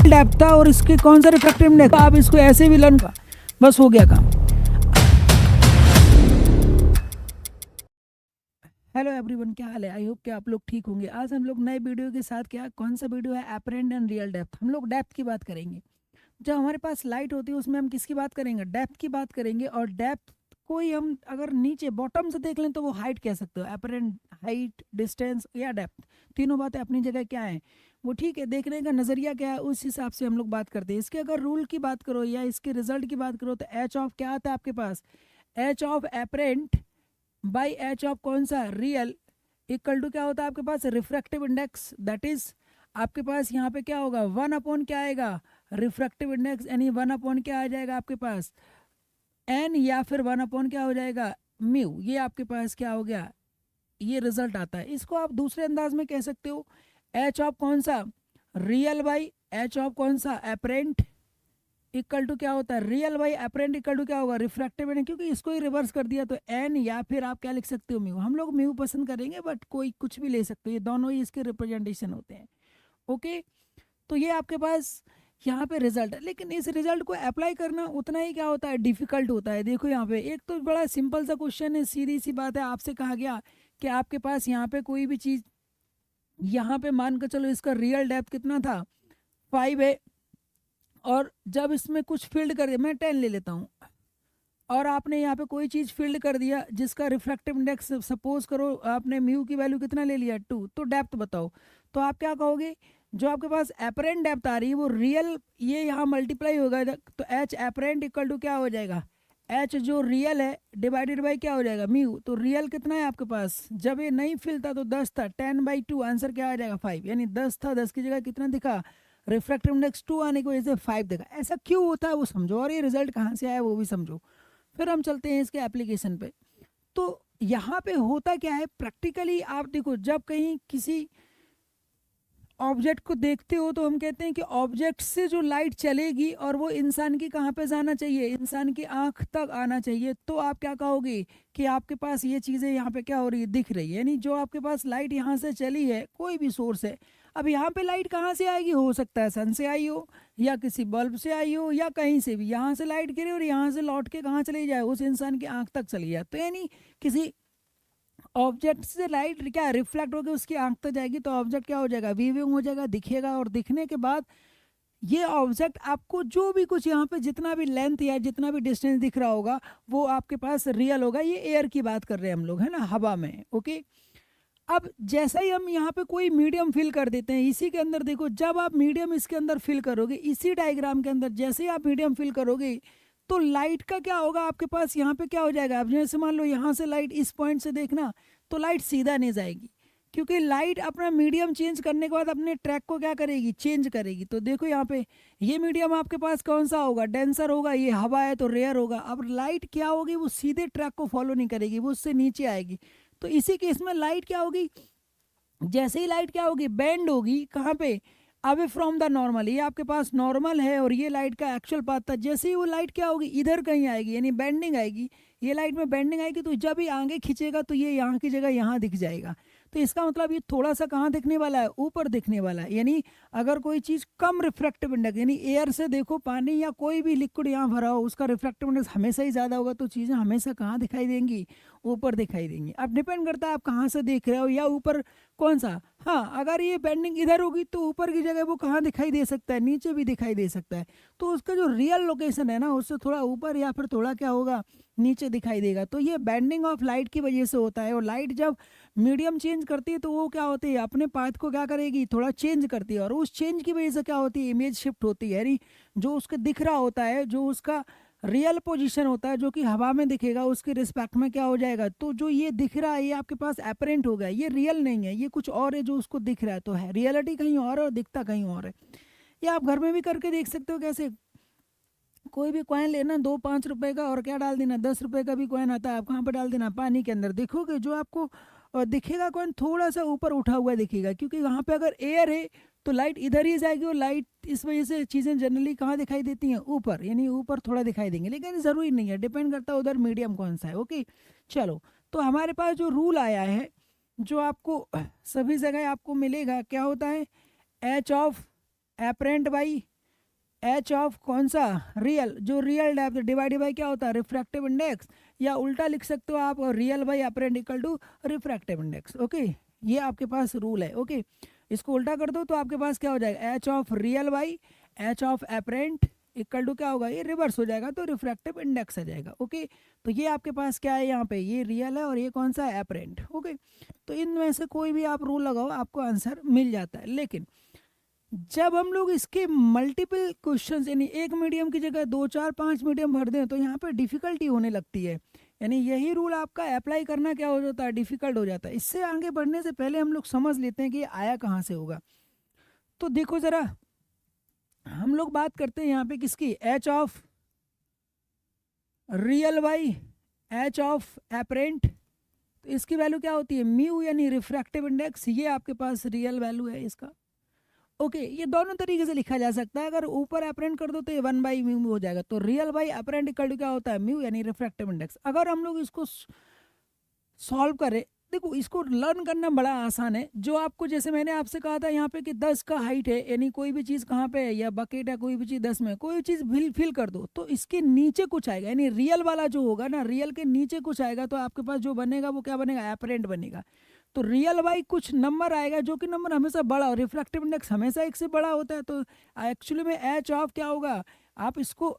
Depth था और इसके कौन सा रिफ्रैक्टिव इंडेक्स, आप इसको ऐसे भी लर्न, बस हो गया काम। हेलो एवरीवन, क्या हाल है? आई होप कि आप लोग ठीक होंगे। आज हम लोग नए वीडियो के साथ, क्या कौन सा वीडियो है, एपरेंट एंड रियल डेप्थ। हम लोग डेप्थ की बात करेंगे। जब हमारे पास लाइट होती है उसमें हम किसकी बात करेंगे? डेप्थ की बात करेंगे। और डेप्थ को ही हम अगर नीचे बॉटम से देख लें तो वो हाइट कह सकते हो। एपरेंट, हाइट, डिस्टेंस या डेप्थ, तीनों बातें अपनी जगह क्या है, वो ठीक है। देखने का नज़रिया क्या है, उस हिसाब से हम लोग बात करते हैं। इसके अगर रूल की बात करो या इसके रिजल्ट की बात करो तो एच ऑफ क्या आता है आपके पास? H of apparent by H of कौन सा? रियल, इक्वल टू क्या होता है आपके पास? Refractive index. दैट इज आपके पास यहाँ पे क्या होगा? 1 अपॉन क्या आएगा? रिफ्रैक्टिव इंडेक्स, यानी 1 अपॉन क्या आ जाएगा आपके पास? एन, या फिर 1 अपॉन क्या हो जाएगा? म्यू। ये आपके पास क्या हो गया? ये रिजल्ट आता है। इसको आप दूसरे अंदाज में कह सकते हो, एच ऑफ कौन सा? रियल बाई एच ऑफ कौन सा? एपरेंट, इक्वल टू क्या होता है? Real by apparent equal to क्या होगा? Refractive index. क्योंकि इसको ही रिवर्स कर दिया तो एन, या फिर आप क्या लिख सकते हो? म्यू। हम लोग म्यू पसंद करेंगे, बट कोई कुछ भी ले सकते हो, ये दोनों ही इसके रिप्रेजेंटेशन होते हैं। ओके, तो ये आपके पास यहाँ पे रिजल्ट है। लेकिन इस रिजल्ट को अप्लाई करना उतना ही क्या होता है? डिफिकल्ट होता है। देखो यहाँ पे एक तो बड़ा सिंपल सा क्वेश्चन है, सीधी सी बात है। आपसे कहा गया कि आपके पास यहाँ पे कोई भी चीज़, यहाँ पे मान कर चलो इसका रियल डेप्थ कितना था? 5 है। और जब इसमें कुछ फील्ड कर दिया, मैं 10 ले लेता हूँ, और आपने यहाँ पे कोई चीज़ फील्ड कर दिया जिसका रिफ्रैक्टिव इंडेक्स सपोज करो आपने म्यू की वैल्यू कितना ले लिया? 2, तो डेप्थ बताओ। तो आप क्या कहोगे? जो आपके पास एपरेंट डेप्थ आ रही है वो रियल, ये यहाँ मल्टीप्लाई होगा, तो एच एपरेंट इक्वल टू क्या हो जाएगा? एच जो रियल है डिवाइडेड बाई क्या हो जाएगा? म्यू। तो रियल कितना है आपके पास? जब ये नहीं फिल था तो 10 था, 10/2, आंसर क्या आ जाएगा? 5। यानी 10 था, 10 की जगह कितना दिखा? रिफ्रैक्टिव इंडेक्स 2 आने की वजह से 5 दिखा। ऐसा क्यों होता है वो समझो, और ये रिजल्ट कहाँ से आया वो भी समझो। फिर हम चलते हैं इसके एप्लीकेशन पे। तो यहाँ पे होता क्या है प्रैक्टिकली, आप देखो जब कहीं किसी ऑब्जेक्ट को देखते हो तो हम कहते हैं कि ऑब्जेक्ट से जो लाइट चलेगी और वो इंसान की कहाँ पे जाना चाहिए? इंसान की आंख तक आना चाहिए। तो आप क्या कहोगे कि आपके पास ये चीज़ें यहाँ पे क्या हो रही है? दिख रही है। यानी जो आपके पास लाइट यहाँ से चली है, कोई भी सोर्स है, अब यहाँ पे लाइट कहाँ से आएगी? हो सकता है सन से आई हो, या किसी बल्ब से आई हो, या कहीं से भी। यहाँ से लाइट गिरी और यहाँ से लौट के कहाँ चली जाए? उस इंसान की आंख तक चली जाए। तो यानी किसी ऑब्जेक्ट से लाइट क्या रिफ्लेक्ट होकर उसकी आंख तक जाएगी, तो ऑब्जेक्ट क्या हो जाएगा? वीविंग हो जाएगा, दिखेगा। और दिखने के बाद ये ऑब्जेक्ट आपको जो भी कुछ यहाँ पे जितना भी लेंथ या जितना भी डिस्टेंस दिख रहा होगा वो आपके पास रियल होगा। ये एयर की बात कर रहे हैं हम लोग, है ना, हवा में। ओके, अब जैसा ही हम यहाँ पे कोई मीडियम फिल कर देते हैं, इसी के अंदर देखो, जब आप मीडियम इसके अंदर फिल करोगे, इसी डायग्राम के अंदर जैसे ही आप मीडियम फिल करोगे तो लाइट का क्या होगा आपके पास? यहाँ पे क्या हो जाएगा? अब जैसे मान लो यहाँ से लाइट इस पॉइंट से देखना, तो लाइट सीधा नहीं जाएगी, क्योंकि लाइट अपना मीडियम चेंज करने के बाद अपने ट्रैक को क्या करेगी? चेंज करेगी। तो देखो यहाँ पे ये मीडियम आपके पास कौन सा होगा? डेंसर होगा। ये हवा है तो रेयर होगा। अब लाइट क्या होगी? वो सीधे ट्रैक को फॉलो नहीं करेगी, वो उससे नीचे आएगी। तो इसी केस में लाइट क्या होगी? जैसे ही लाइट क्या होगी? बेंड होगी। कहाँ पे? Away from the normal. ये आपके पास नॉर्मल है और ये लाइट का एक्चुअल पाथ था। जैसे ही वो लाइट क्या होगी? इधर कहीं आएगी, यानी बेंडिंग आएगी। ये लाइट में बेंडिंग आएगी, तो जब ये आगे खींचेगा तो ये यहाँ की जगह यहाँ दिख जाएगा। तो इसका मतलब ये थोड़ा सा कहाँ दिखने वाला है? ऊपर दिखने वाला है। यानी अगर कोई चीज़ कम रिफ्रैक्टिव इंडेक्स, यानी एयर से देखो, पानी या कोई भी लिक्विड यहाँ भरा हो, उसका रिफ्रैक्टिव इंडेक्स हमेशा ही ज़्यादा होगा, तो चीज़ें हमेशा कहाँ दिखाई देंगी? ऊपर दिखाई देंगी। अब डिपेंड करता है आप कहाँ से देख रहे हो, या ऊपर कौन सा। हाँ, अगर ये बेंडिंग इधर होगी तो ऊपर की जगह वो कहाँ दिखाई दे सकता है? नीचे भी दिखाई दे सकता है। तो उसका जो रियल लोकेशन है ना, उससे थोड़ा ऊपर या फिर थोड़ा क्या होगा? नीचे दिखाई देगा। तो ये बेंडिंग ऑफ लाइट की वजह से होता है। और लाइट जब मीडियम चेंज करती है तो वो क्या होती है? अपने पाथ को क्या करेगी? थोड़ा चेंज करती है। और उस चेंज की वजह से क्या होती है? इमेज शिफ्ट होती है। यानी जो उसका दिख रहा होता है, जो उसका रियल पोजीशन होता है, जो कि हवा में दिखेगा, उसके रिस्पेक्ट में क्या हो जाएगा? तो जो ये दिख रहा है ये आपके पास एपरेंट हो गया, ये रियल नहीं है, ये कुछ और है जो उसको दिख रहा है। तो है रियलिटी कहीं और है और दिखता कहीं और है। ये आप घर में भी करके देख सकते हो। कैसे? कोई भी कॉइन लेना 2-5 रुपए का, और क्या डाल देना? 10 रुपए का भी कॉइन आता है, आप कहाँ पर डाल देना? पानी के अंदर। देखोगे जो आपको दिखेगा कॉइन थोड़ा सा ऊपर उठा हुआ दिखेगा, क्योंकि वहाँ पे अगर एयर है तो लाइट इधर ही जाएगी। और लाइट इस वजह से चीज़ें जनरली कहाँ दिखाई देती हैं? ऊपर, यानी ऊपर थोड़ा दिखाई देंगे। लेकिन ज़रूरी नहीं है, डिपेंड करता है उधर मीडियम कौन सा है। ओके, चलो, तो हमारे पास जो रूल आया है, जो आपको सभी जगह आपको मिलेगा, क्या होता है? H of apparent by H of कौन सा, रियल, जो रियल डेप्थ डिवाइडेड बाई क्या होता है, रिफ्रैक्टिव इंडेक्स, या उल्टा लिख सकते हो आप, real by apparent equal to refractive index. Okay, ये आपके पास रूल है। ओके, इसको उल्टा कर दो तो आपके पास क्या हो जाएगा, H of real by H of apparent equal to क्या होगा, ये रिवर्स हो जाएगा तो रिफ्रैक्टिव इंडेक्स आ जाएगा। ओके, तो ये आपके पास क्या है, यहाँ पे ये रियल है और ये कौन सा है, अपरेंट। ओके, तो इनमें से कोई भी आप रूल लगाओ आपको आंसर मिल जाता है। लेकिन जब हम लोग इसके मल्टीपल क्वेश्चंस, यानी एक मीडियम की जगह 2 4 5 मीडियम भर दें तो यहाँ पे डिफिकल्टी होने लगती है, यानी यही रूल आपका अप्लाई करना क्या हो जाता है, डिफिकल्ट हो जाता है। इससे आगे बढ़ने से पहले हम लोग समझ लेते हैं कि ये आया कहाँ से होगा। तो देखो ज़रा, हम लोग बात करते हैं यहाँ पे किसकी, H of real by H of apparent, तो इसकी वैल्यू क्या होती है, म्यू, यानी रिफ्रैक्टिव इंडेक्स, ये आपके पास रियल वैल्यू है इसका। ओके, ये दोनों तरीके से लिखा जा सकता है, अगर ऊपर अप्रेंट कर दो तो ये 1/म्यू हो जाएगा, तो रियल बाई अप्रेंट इक्वल टू क्या होता है, म्यू, यानी रिफ्रैक्टिव इंडेक्स। अगर हम लोग इसको सॉल्व करें, देखो इसको लर्न करना बड़ा आसान है। जो आपको, जैसे मैंने आपसे कहा था यहाँ पे कि 10 का हाइट है, यानी कोई भी चीज़ कहाँ पे है, या बकेट है, कोई भी चीज़ 10 में, कोई चीज़ फिल कर दो तो इसके नीचे कुछ आएगा, यानी रियल वाला जो होगा ना, रियल के नीचे कुछ आएगा, तो आपके पास जो बनेगा वो क्या बनेगा, एपरेंट बनेगा। तो रियल बाई कुछ नंबर आएगा, जो कि नंबर हमेशा बड़ा, और रिफ्रैक्टिव इंडेक्स हमेशा एक से बड़ा होता है। तो एक्चुअली में एच ऑफ क्या होगा, आप इसको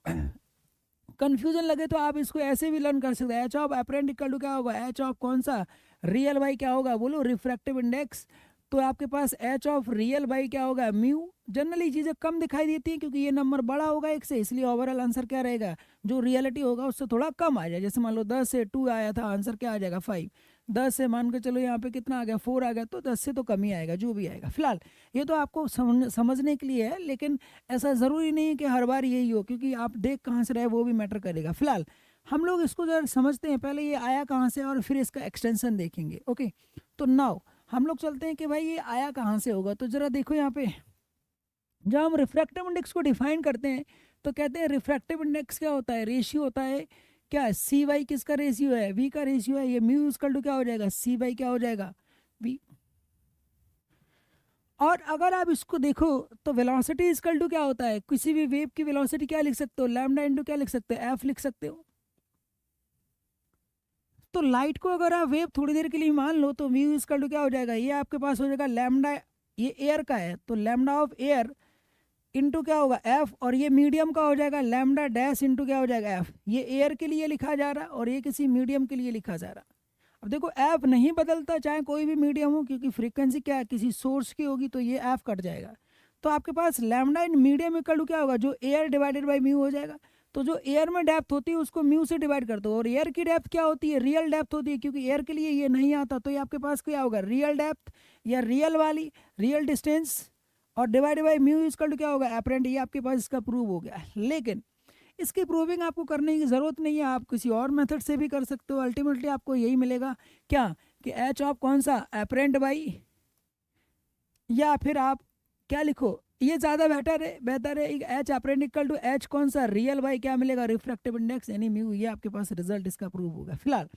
कंफ्यूजन लगे तो आप इसको ऐसे भी लर्न कर सकते हैं, एच ऑफ अप्रेंट इक्वल टू क्या होगा, एच ऑफ कौन सा, रियल बाई क्या होगा, बोलो रिफ्रैक्टिव इंडेक्स। तो आपके पास एच ऑफ रियल बाई क्या होगा, म्यू। जनरली चीज़ें कम दिखाई देती हैं क्योंकि ये नंबर बड़ा होगा एक से, इसलिए ओवरऑल आंसर क्या रहेगा, जो रियलिटी होगा उससे थोड़ा कम आ जाए। जैसे मान लो 10 से 2 आया था, आंसर क्या आ जाएगा, 5। 10 से मान के चलो यहाँ पे कितना आ गया, 4 आ गया, तो 10 से तो कम ही आएगा जो भी आएगा। फिलहाल ये तो आपको समझने के लिए है, लेकिन ऐसा ज़रूरी नहीं है कि हर बार यही हो, क्योंकि आप देख कहाँ से रहे वो भी मैटर करेगा। फिलहाल हम लोग इसको जरा समझते हैं, पहले ये आया कहाँ से और फिर इसका एक्सटेंशन देखेंगे। ओके, तो नाउ हम लोग चलते हैं कि भाई ये आया कहाँ से होगा। तो ज़रा देखो यहाँ पे, जब हम रिफ्रैक्टिव इंडेक्स को डिफाइन करते हैं तो कहते हैं रिफ्रैक्टिव इंडेक्स क्या होता है, रेशियो होता है, क्या सी वाई किसका रेशियो है, वी का रेशियो है। ये म्यू इक्वल टू क्या हो जाएगा, सी वाई क्या हो जाएगा, वी। और अगर आप इसको देखो तो वेलोसिटी इक्वल टू क्या होता है, किसी भी वेव की वेलोसिटी क्या लिख सकते हो, लैम्डा इंटू क्या लिख सकते हो, एफ लिख सकते हो। तो लाइट को अगर आप वेव थोड़ी देर के लिए मान लो तो म्यू इक्वल टू क्या हो जाएगा, ये आपके पास हो जाएगा लैम्डा, ये एयर का है तो लैम्डा ऑफ एयर इंटू क्या होगा, एफ, और ये मीडियम का हो जाएगा लैम्डा डैश इंटू क्या हो जाएगा, एफ। ये एयर के लिए लिखा जा रहा है और ये किसी मीडियम के लिए लिखा जा रहा है। अब देखो एफ नहीं बदलता चाहे कोई भी मीडियम हो, क्योंकि फ्रीक्वेंसी क्या है, किसी सोर्स की होगी, तो ये एफ कट जाएगा। तो आपके पास lambda in medium equal to क्या होगा, जो एयर डिवाइडेड बाई म्यू हो जाएगा। तो जो एयर में डेप्थ होती है उसको म्यू से डिवाइड कर दो, और एयर की डेप्थ क्या होती है, रियल डेप्थ होती है, क्योंकि एयर के लिए ये नहीं आता, तो ये आपके पास क्या होगा, रियल डेप्थ या रियल वाली रियल डिस्टेंस, और divide by mu equal to क्या होगा, एपरेंट। ये आपके पास इसका प्रूव हो गया। लेकिन इसकी प्रूविंग आपको करने की ज़रूरत नहीं है, आप किसी और मेथड से भी कर सकते हो। अल्टीमेटली आपको यही मिलेगा क्या, कि एच ऑफ कौन सा, एपरेंट बाई, या फिर आप क्या लिखो, ये ज़्यादा बेहतर है एच अप्रेंट इक्वल टू एच कौन सा, रियल बाई क्या मिलेगा, रिफ्रैक्टिव इंडेक्स यानी म्यू। ये आपके पास रिजल्ट इसका प्रूव होगा। फिलहाल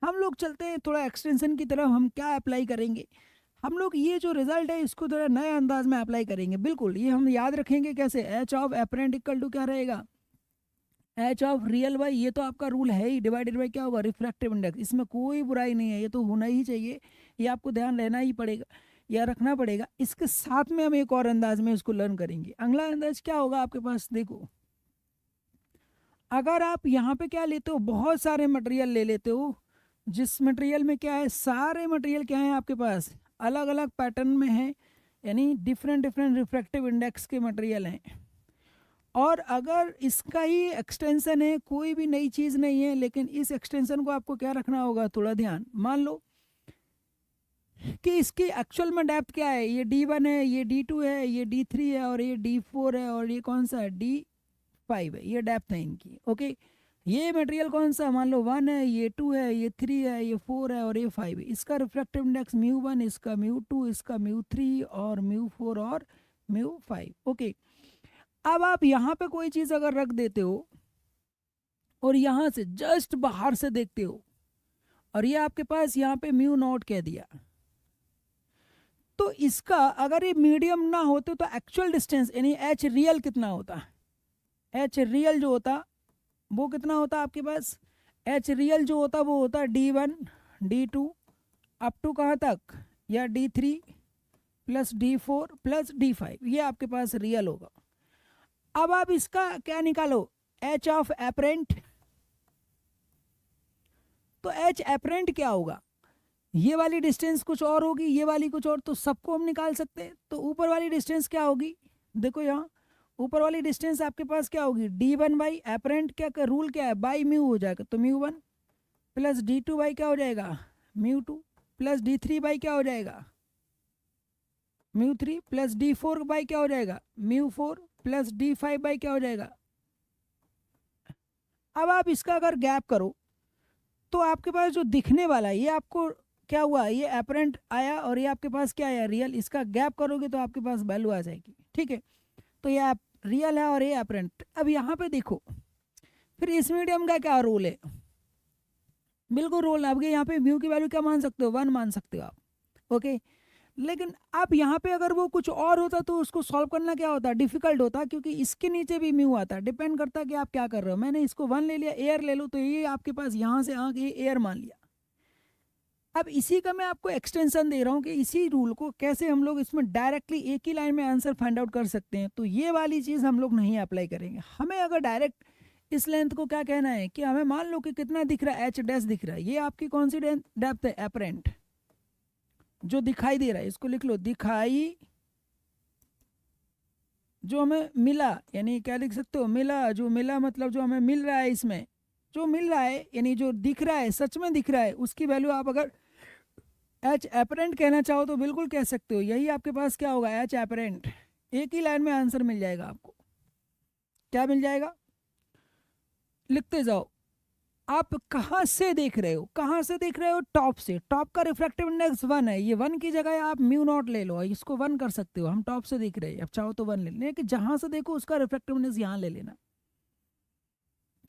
हम लोग चलते हैं थोड़ा एक्सटेंशन की तरफ, हम क्या अप्लाई करेंगे, हम लोग ये जो रिजल्ट है इसको थोड़ा नए अंदाज में अप्लाई करेंगे। बिल्कुल, ये हम याद रखेंगे कैसे, एच ऑफ अप्रेंट इक्वल टू क्या रहेगा, एच ऑफ रियल बाई, ये तो आपका रूल है ही, डिवाइडेड बाई क्या होगा, रिफ्रैक्टिव इंडेक्स। इसमें कोई बुराई नहीं है, ये तो होना ही चाहिए, ये आपको ध्यान रहना ही पड़ेगा या रखना पड़ेगा। इसके साथ में हम एक और अंदाज में इसको लर्न करेंगे। अगला अंदाज क्या होगा आपके पास, देखो अगर आप यहाँ पे क्या लेते हो, बहुत सारे मटेरियल ले लेते हो, जिस मटेरियल में क्या है, सारे मटेरियल क्या है आपके पास, अलग अलग पैटर्न में है, यानी डिफरेंट डिफरेंट रिफ्रैक्टिव इंडेक्स के मटेरियल हैं। और अगर इसका ही एक्सटेंशन है, कोई भी नई चीज़ नहीं है, लेकिन इस एक्सटेंशन को आपको क्या रखना होगा, थोड़ा ध्यान। मान लो कि इसकी एक्चुअल में डेप्थ क्या है, ये D1 है, ये D2 है, ये D3 है, और ये D4 है, और ये कौन सा है, D5 है, ये डेप्थ है इनकी। ओके, ये मटेरियल कौन सा, मान लो 1 है, ये 2 है, ये 3 है, ये 4 है, और ये 5 है। इसका रिफ्रैक्टिव इंडेक्स म्यू 1, इसका म्यू 2, इसका म्यू 3, और म्यू 4 और म्यू 5। ओके, अब आप यहाँ पे कोई चीज़ अगर रख देते हो और यहाँ से जस्ट बाहर से देखते हो, और ये आपके पास यहाँ पे म्यू नॉट कह दिया, तो इसका अगर ये मीडियम ना होते तो एक्चुअल डिस्टेंस यानी एच रियल कितना होता, एच रियल जो होता वो कितना होता आपके पास, एच रियल जो होता वो होता D1 D2 अप टू कहाँ तक, या D3 plus D4 plus D5, ये आपके पास रियल होगा। अब आप इसका क्या निकालो, एच ऑफ एपरेंट। तो एच एपरेंट क्या होगा, ये वाली डिस्टेंस कुछ और होगी, ये वाली कुछ और, तो सबको हम निकाल सकते हैं। तो ऊपर वाली डिस्टेंस क्या होगी, देखो यहाँ ऊपर वाली डिस्टेंस आपके पास क्या होगी, D1 बाई एपरेंट क्या रूल क्या है, बाई म्यू हो जाएगा, तो म्यू1 प्लस D2 बाई क्या हो जाएगा, म्यू2 प्लस D3 बाई क्या हो जाएगा, म्यू3 प्लस D4 बाई क्या हो जाएगा, म्यू4 प्लस D5 बाई क्या हो जाएगा। अब आप इसका अगर गैप करो तो आपके पास जो दिखने वाला है ये आपको क्या हुआ, ये एपरेंट आया और ये आपके पास क्या आया, रियल। इसका गैप करोगे तो आपके पास वैल्यू आ जाएगी, ठीक है। तो ये रियल है और ये एपरेंट। अब यहाँ पे देखो फिर इस मीडियम का क्या रूल है, बिल्कुल रूल आपके यहाँ पे म्यू की वैल्यू क्या मान सकते हो, 1 मान सकते हो आप, ओके। लेकिन अब यहाँ पे अगर वो कुछ और होता तो उसको सॉल्व करना क्या होता, डिफिकल्ट होता, क्योंकि इसके नीचे भी म्यू आता, डिपेंड करता कि आप क्या कर रहे हो। मैंने इसको 1 ले लिया, एयर ले लो, तो ये आपके पास यहाँ से आके एयर मान लिया। अब इसी का मैं आपको एक्सटेंशन दे रहा हूँ कि इसी रूल को कैसे हम लोग इसमें डायरेक्टली एक ही लाइन में आंसर फाइंड आउट कर सकते हैं। तो ये वाली चीज़ हम लोग नहीं अप्लाई करेंगे। हमें अगर डायरेक्ट इस लेंथ को क्या कहना है कि हमें मान लो कि कितना दिख रहा है, एच डैश दिख रहा है, ये आपकी कौन सी डेप्थ है, एपरेंट जो दिखाई दे रहा है, इसको लिख लो, दिखाई जो हमें मिला, यानी क्या लिख सकते हो, मिला, जो मिला मतलब जो हमें मिल रहा है, इसमें जो मिल रहा है यानी जो दिख रहा है, सच में दिख रहा है, उसकी वैल्यू आप अगर एच एपरेंट कहना चाहो तो बिल्कुल कह सकते हो। यही आपके पास क्या होगा, एच एपरेंट। एक ही लाइन में आंसर मिल जाएगा आपको। क्या मिल जाएगा, लिखते जाओ। आप कहाँ से देख रहे हो, कहाँ से देख रहे हो, टॉप से। टॉप का रिफ्रैक्टिव इंडेक्स 1 है, ये 1 की जगह आप म्यू नॉट ले लो, इसको 1 कर सकते हो। हम टॉप से देख रहे हैं, अब चाहो तो 1 ले लेना, कि जहाँ से देखो उसका रिफ्रैक्टिव इंडेक्स यहाँ ले लेना,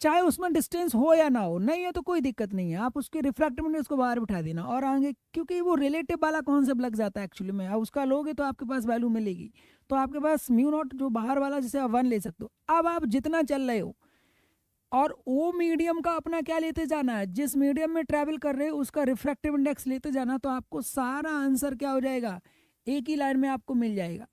चाहे उसमें डिस्टेंस हो या ना हो। नहीं है तो कोई दिक्कत नहीं है, आप उसके रिफ्रैक्टिव इंडेक्स को बाहर बिठा देना और आगे, क्योंकि वो रिलेटिव वाला कॉन्सेप्ट लग जाता है एक्चुअली में। अब उसका लोगे तो आपके पास वैल्यू मिलेगी। तो आपके पास म्यू नॉट जो बाहर वाला, जैसे आप 1 ले सकते हो। अब आप जितना चल रहे हो और वो मीडियम का अपना क्या लेते जाना है, जिस मीडियम में ट्रैवल कर रहे हो उसका रिफ्रैक्टिव इंडेक्स लेते जाना, तो आपको सारा आंसर क्या हो जाएगा, एक ही लाइन में आपको मिल जाएगा।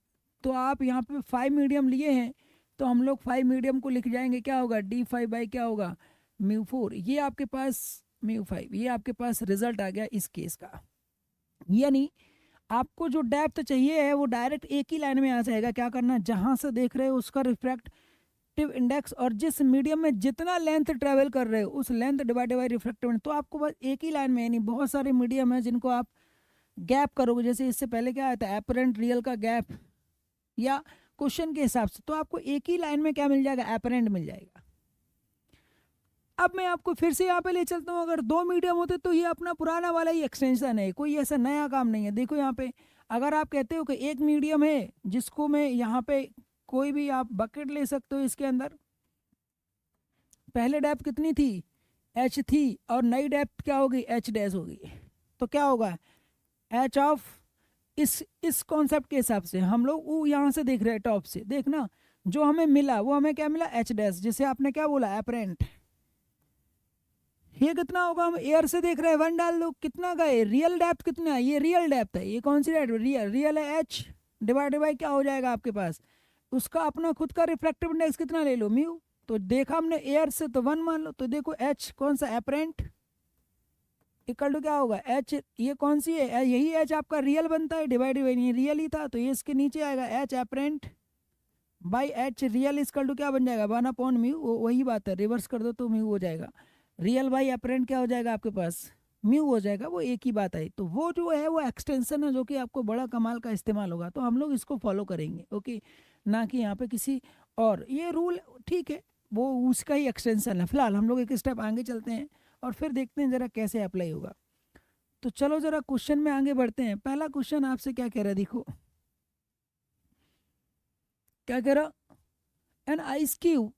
तो आप यहाँ पे 5 मीडियम लिए हैं, तो हम लोग 5 मीडियम को लिख जाएंगे, क्या होगा, D5 बाई क्या होगा, म्यू4। ये आपके पास म्यू5, ये आपके पास रिजल्ट आ गया इस केस का। यानी आपको जो डेप्थ चाहिए है वो डायरेक्ट एक ही लाइन में आ जाएगा। क्या करना, जहाँ से देख रहे हो उसका रिफ्रैक्टिव इंडेक्स और जिस मीडियम में जितना लेंथ ट्रेवल कर रहे हो उस length divided by refractive index. तो आपको बस एक ही लाइन में, यानी बहुत सारे मीडियम है जिनको आप गैप करोगे, जैसे इससे पहले क्या आया था, एपरेंट रियल का गैप, या क्वेश्चन के हिसाब से, तो आपको एक ही लाइन में क्या मिल जाएगा, एपरेंट मिल जाएगा। अब मैं आपको फिर से यहाँ पे ले चलता हूँ। अगर 2 मीडियम होते तो ये अपना पुराना वाला ही एक्सटेंशन है, कोई ऐसा नया काम नहीं है। देखो यहाँ पे अगर आप कहते हो कि एक मीडियम है जिसको मैं यहाँ पे कोई भी आप बकेट ले सकते हो, इसके अंदर पहले डेप्थ कितनी थी, एच थी, और नई डेप्थ क्या होगी, एच डैश होगी। तो क्या होगा, एच ऑफ इस कॉन्सेप्ट के हिसाब से हम लोग वो यहाँ से देख रहे हैं, टॉप से देखना, जो हमें मिला वो हमें क्या मिला, एच डैश, जिसे आपने क्या बोला, एपरेंट। ये कितना होगा, हम एयर से देख रहे हैं, 1 डाल दो, कितना का है, रियल डेप्थ कितना है, ये रियल डेप्थ है। ये कौन सी डेप्थ, रियल है, एच डिवाइडेड बाई क्या हो जाएगा आपके पास, उसका अपना खुद का रिफ्रैक्टिव इंडेक्स कितना ले लो, म्यू। तो देखा हमने एयर से तो 1 मान लो। तो देखो एच कौन सा, एपरेंट इक्वल टू क्या होगा, एच, ये कौन सी है, यही एच आपका रियल बनता है, डिवाइडेड बाई, ये रियल ही था तो ये इसके नीचे आएगा, H apparent by H real equal to क्या बन जाएगा, 1 अपॉन म्यू। वही बात है, रिवर्स कर दो तो म्यू हो जाएगा, रियल बाई एपरेंट क्या हो जाएगा आपके पास, म्यू हो जाएगा। वो एक ही बात आई। तो वो जो है वो एक्सटेंशन है जो कि आपको बड़ा कमाल का इस्तेमाल होगा, तो हम लोग इसको फॉलो करेंगे, ओके, ना कि यहाँ पे किसी और। ये रूल ठीक है, वो उसका ही एक्सटेंशन है। फिलहाल हम लोग एक स्टेप आगे चलते हैं और फिर देखते हैं ज़रा कैसे अप्लाई होगा। तो चलो ज़रा क्वेश्चन में आगे बढ़ते हैं। पहला क्वेश्चन आपसे क्या कह रहा है, देखो क्या कह रहा, an ice cube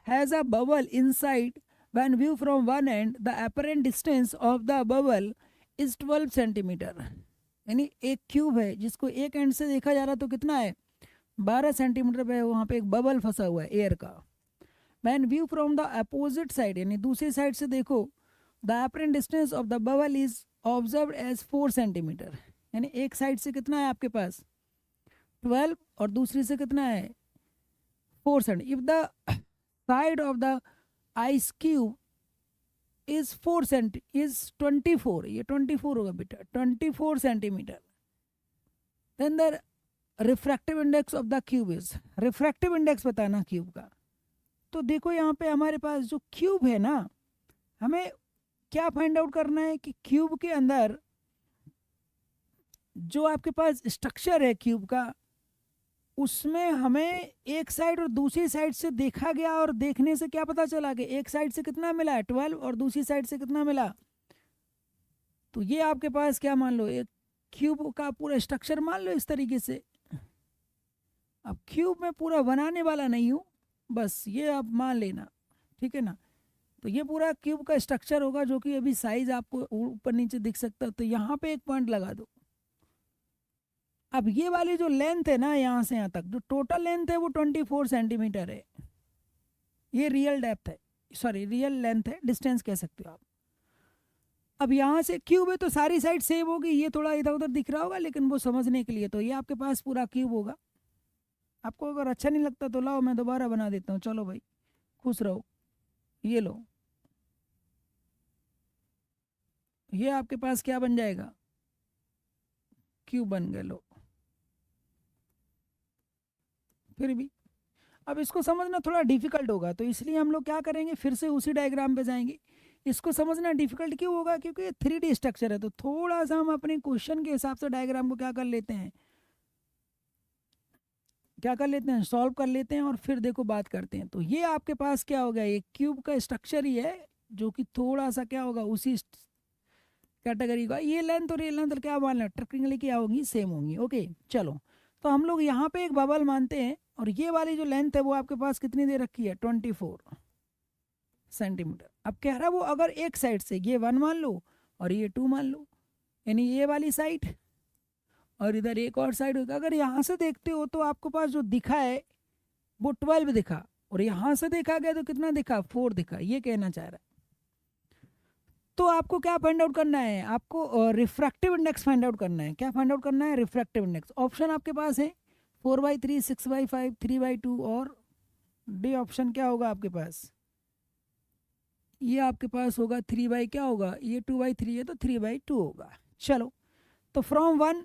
has a bubble inside when viewed from one end the apparent distance of the bubble is 12 centimeter। यानी एक क्यूब है जिसको एक एंड से देखा जा रहा तो कितना है 12 सेंटीमीटर पे, वहाँ पे एक बबल फंसा हुआ है एयर का। When view from the opposite side, यानी दूसरी साइड से देखो, the apparent distance of the bubble is observe as 4 centimetre. यानी एक साइड से कितना है आपके पास 12 और दूसरी से कितना है 4 centimetre. If the side of the ice cube is 4 centi is 24, ये 24 होगा बेटा, 24 centimetre, then the refractive index of the cube is, refractive index बताना क्यूब का। तो देखो यहाँ पे हमारे पास जो क्यूब है ना, हमें क्या फाइंड आउट करना है कि क्यूब के अंदर जो आपके पास स्ट्रक्चर है क्यूब का, उसमें हमें एक साइड और दूसरी साइड से देखा गया और देखने से क्या पता चला कि एक साइड से कितना मिला है 12 और दूसरी साइड से कितना मिला। तो ये आपके पास क्या मान लो, एक क्यूब का पूरा स्ट्रक्चर मान लो इस तरीके से। अब क्यूब में पूरा बनाने वाला नहीं हूँ, बस ये आप मान लेना, ठीक है ना। तो ये पूरा क्यूब का स्ट्रक्चर होगा जो कि अभी साइज आपको ऊपर नीचे दिख सकता है। तो यहाँ पे एक पॉइंट लगा दो। अब ये वाली जो लेंथ है ना यहाँ से यहाँ तक, जो टोटल लेंथ है वो 24 सेंटीमीटर है। ये रियल डेप्थ है, सॉरी रियल लेंथ है, डिस्टेंस कह सकते हो आप। अब यहाँ से क्यूब है तो सारी साइड सेम होगी, ये थोड़ा इधर उधर दिख रहा होगा लेकिन वो समझने के लिए। तो ये आपके पास पूरा क्यूब होगा। आपको अगर अच्छा नहीं लगता तो लाओ मैं दोबारा बना देता हूँ, चलो भाई खुश रहो। ये लो, ये आपके पास क्या बन जाएगा, क्यूब बन गए। लो फिर भी अब इसको समझना थोड़ा डिफिकल्ट होगा, तो इसलिए हम लोग क्या करेंगे, फिर से उसी डायग्राम पे जाएंगे। इसको समझना डिफिकल्ट क्यों होगा, क्योंकि ये 3D स्ट्रक्चर है। तो थोड़ा सा हम अपने क्वेश्चन के हिसाब से डायग्राम को क्या कर लेते हैं, सॉल्व कर लेते हैं और फिर देखो बात करते हैं। तो ये आपके पास क्या होगा, ये क्यूब का स्ट्रक्चर ही है जो कि थोड़ा सा क्या होगा उसी कैटेगरी का। ये लेंथ और ये लेंथ क्या मानना, टेक्निकली क्या होंगी, सेम होंगी। ओके चलो, तो हम लोग यहाँ पे एक बबल मानते हैं और ये वाली जो लेंथ है वो आपके पास कितनी दे रखी है 24 सेंटीमीटर। अब कह रहा है वो अगर एक साइड से ये 1 मान लो और ये 2 मान लो, यानी ये वाली साइड और इधर एक और साइड होगा। अगर यहाँ से देखते हो तो आपके पास जो दिखा है वो 12 दिखा और यहाँ से देखा गया तो कितना दिखा 4 दिखा, ये कहना चाह रहा है। तो आपको क्या फाइंड आउट करना है, आपको रिफ्रैक्टिव इंडेक्स फाइंड आउट करना है। क्या फाइंड आउट करना है, रिफ्रैक्टिव इंडेक्स। ऑप्शन आपके पास है 4/3, 6/5, 3/2 और डी ऑप्शन क्या होगा आपके पास, ये आपके पास होगा 3 क्या होगा, ये 2/3 है तो 3/2 होगा। चलो, तो फ्रॉम 1,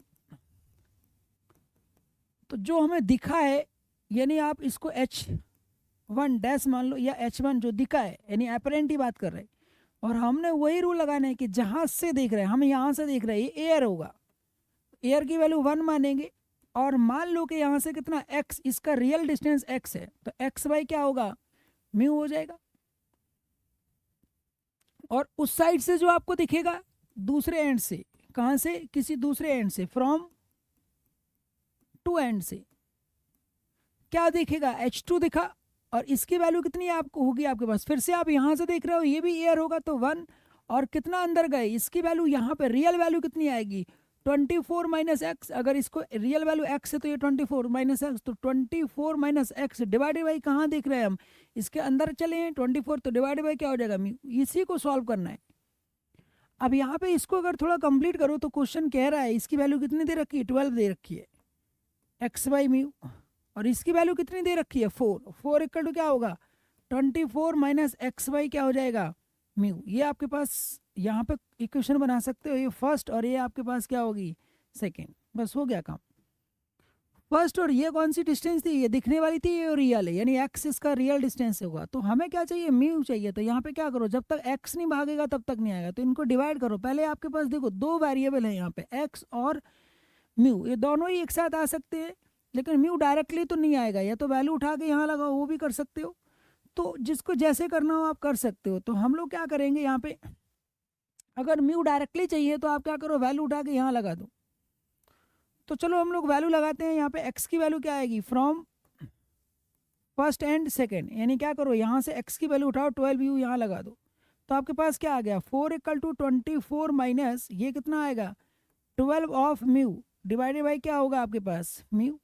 तो जो हमें दिखा है यानी आप इसको H1 डैश मान लो या H1 जो दिखा है, यानी अपरेंट ही बात कर रहे हैं। और हमने वही रूल लगाना है कि जहाँ से देख रहे हैं, हम यहाँ से देख रहे हैं ये एयर होगा, एयर की वैल्यू 1 मानेंगे। और मान लो कि यहाँ से कितना x, इसका रियल डिस्टेंस x है तो x/, क्या होगा, म्यू हो जाएगा। और उस साइड से जो आपको दिखेगा दूसरे एंड से, कहाँ से, किसी दूसरे एंड से, फ्रॉम 2 एंड से क्या दिखेगा, H2 दिखा। और इसकी वैल्यू कितनी आपको होगी आपके पास, फिर से आप यहाँ से देख रहे हो ये भी एयर होगा तो 1, और कितना अंदर गए, इसकी वैल्यू यहाँ पे रियल वैल्यू कितनी आएगी 24 माइनस एक्स। अगर इसको रियल वैल्यू x है तो ये 24 माइनस एक्स, तो 24 माइनस एक्स डिवाइडेड बाई कहाँ देख रहे हैं हम, इसके अंदर चले हैं 24, तो डिवाइडेड बाई क्या हो जाएगा म्यू। इसी को सॉल्व करना है। अब यहाँ पे इसको अगर थोड़ा कंप्लीट करो तो क्वेश्चन कह रहा है इसकी वैल्यू कितनी दे रखी है 12 दे रखी है x/म्यू, और इसकी वैल्यू कितनी दे रखी है 4 इक्वल टू क्या होगा 24 माइनस x/, क्या हो जाएगा म्यू। ये आपके पास यहाँ पे इक्वेशन बना सकते हो, ये फर्स्ट और ये आपके पास क्या होगी सेकेंड, बस हो गया काम। फर्स्ट और ये कौन सी डिस्टेंस थी, ये दिखने वाली थी, ये रियल है, यानी x इसका रियल डिस्टेंस होगा। तो हमें क्या चाहिए, म्यू चाहिए। तो यहाँ पे क्या करो, जब तक x नहीं भागेगा तब तक नहीं आएगा, तो इनको डिवाइड करो। पहले आपके पास देखो 2 वेरिएबल है यहाँ पे, x और म्यू, ये दोनों ही एक साथ आ सकते हैं, लेकिन म्यू डायरेक्टली तो नहीं आएगा, या तो वैल्यू उठा के यहाँ लगाओ, वो भी कर सकते हो। तो जिसको जैसे करना हो आप कर सकते हो। तो हम लोग क्या करेंगे, यहाँ पे अगर म्यू डायरेक्टली चाहिए तो आप क्या करो, वैल्यू उठा के यहाँ लगा दो। तो चलो हम लोग वैल्यू लगाते हैं। यहाँ पे x की वैल्यू क्या आएगी, फ्रॉम फर्स्ट एंड सेकेंड, यानी क्या करो यहाँ से x की वैल्यू उठाओ 12u यहाँ लगा दो। तो आपके पास क्या आ गया 4 इक्वल टू 24 माइनस ये कितना आएगा 12 ऑफ म्यू डिवाइडेड बाई क्या होगा आपके पास म्यू।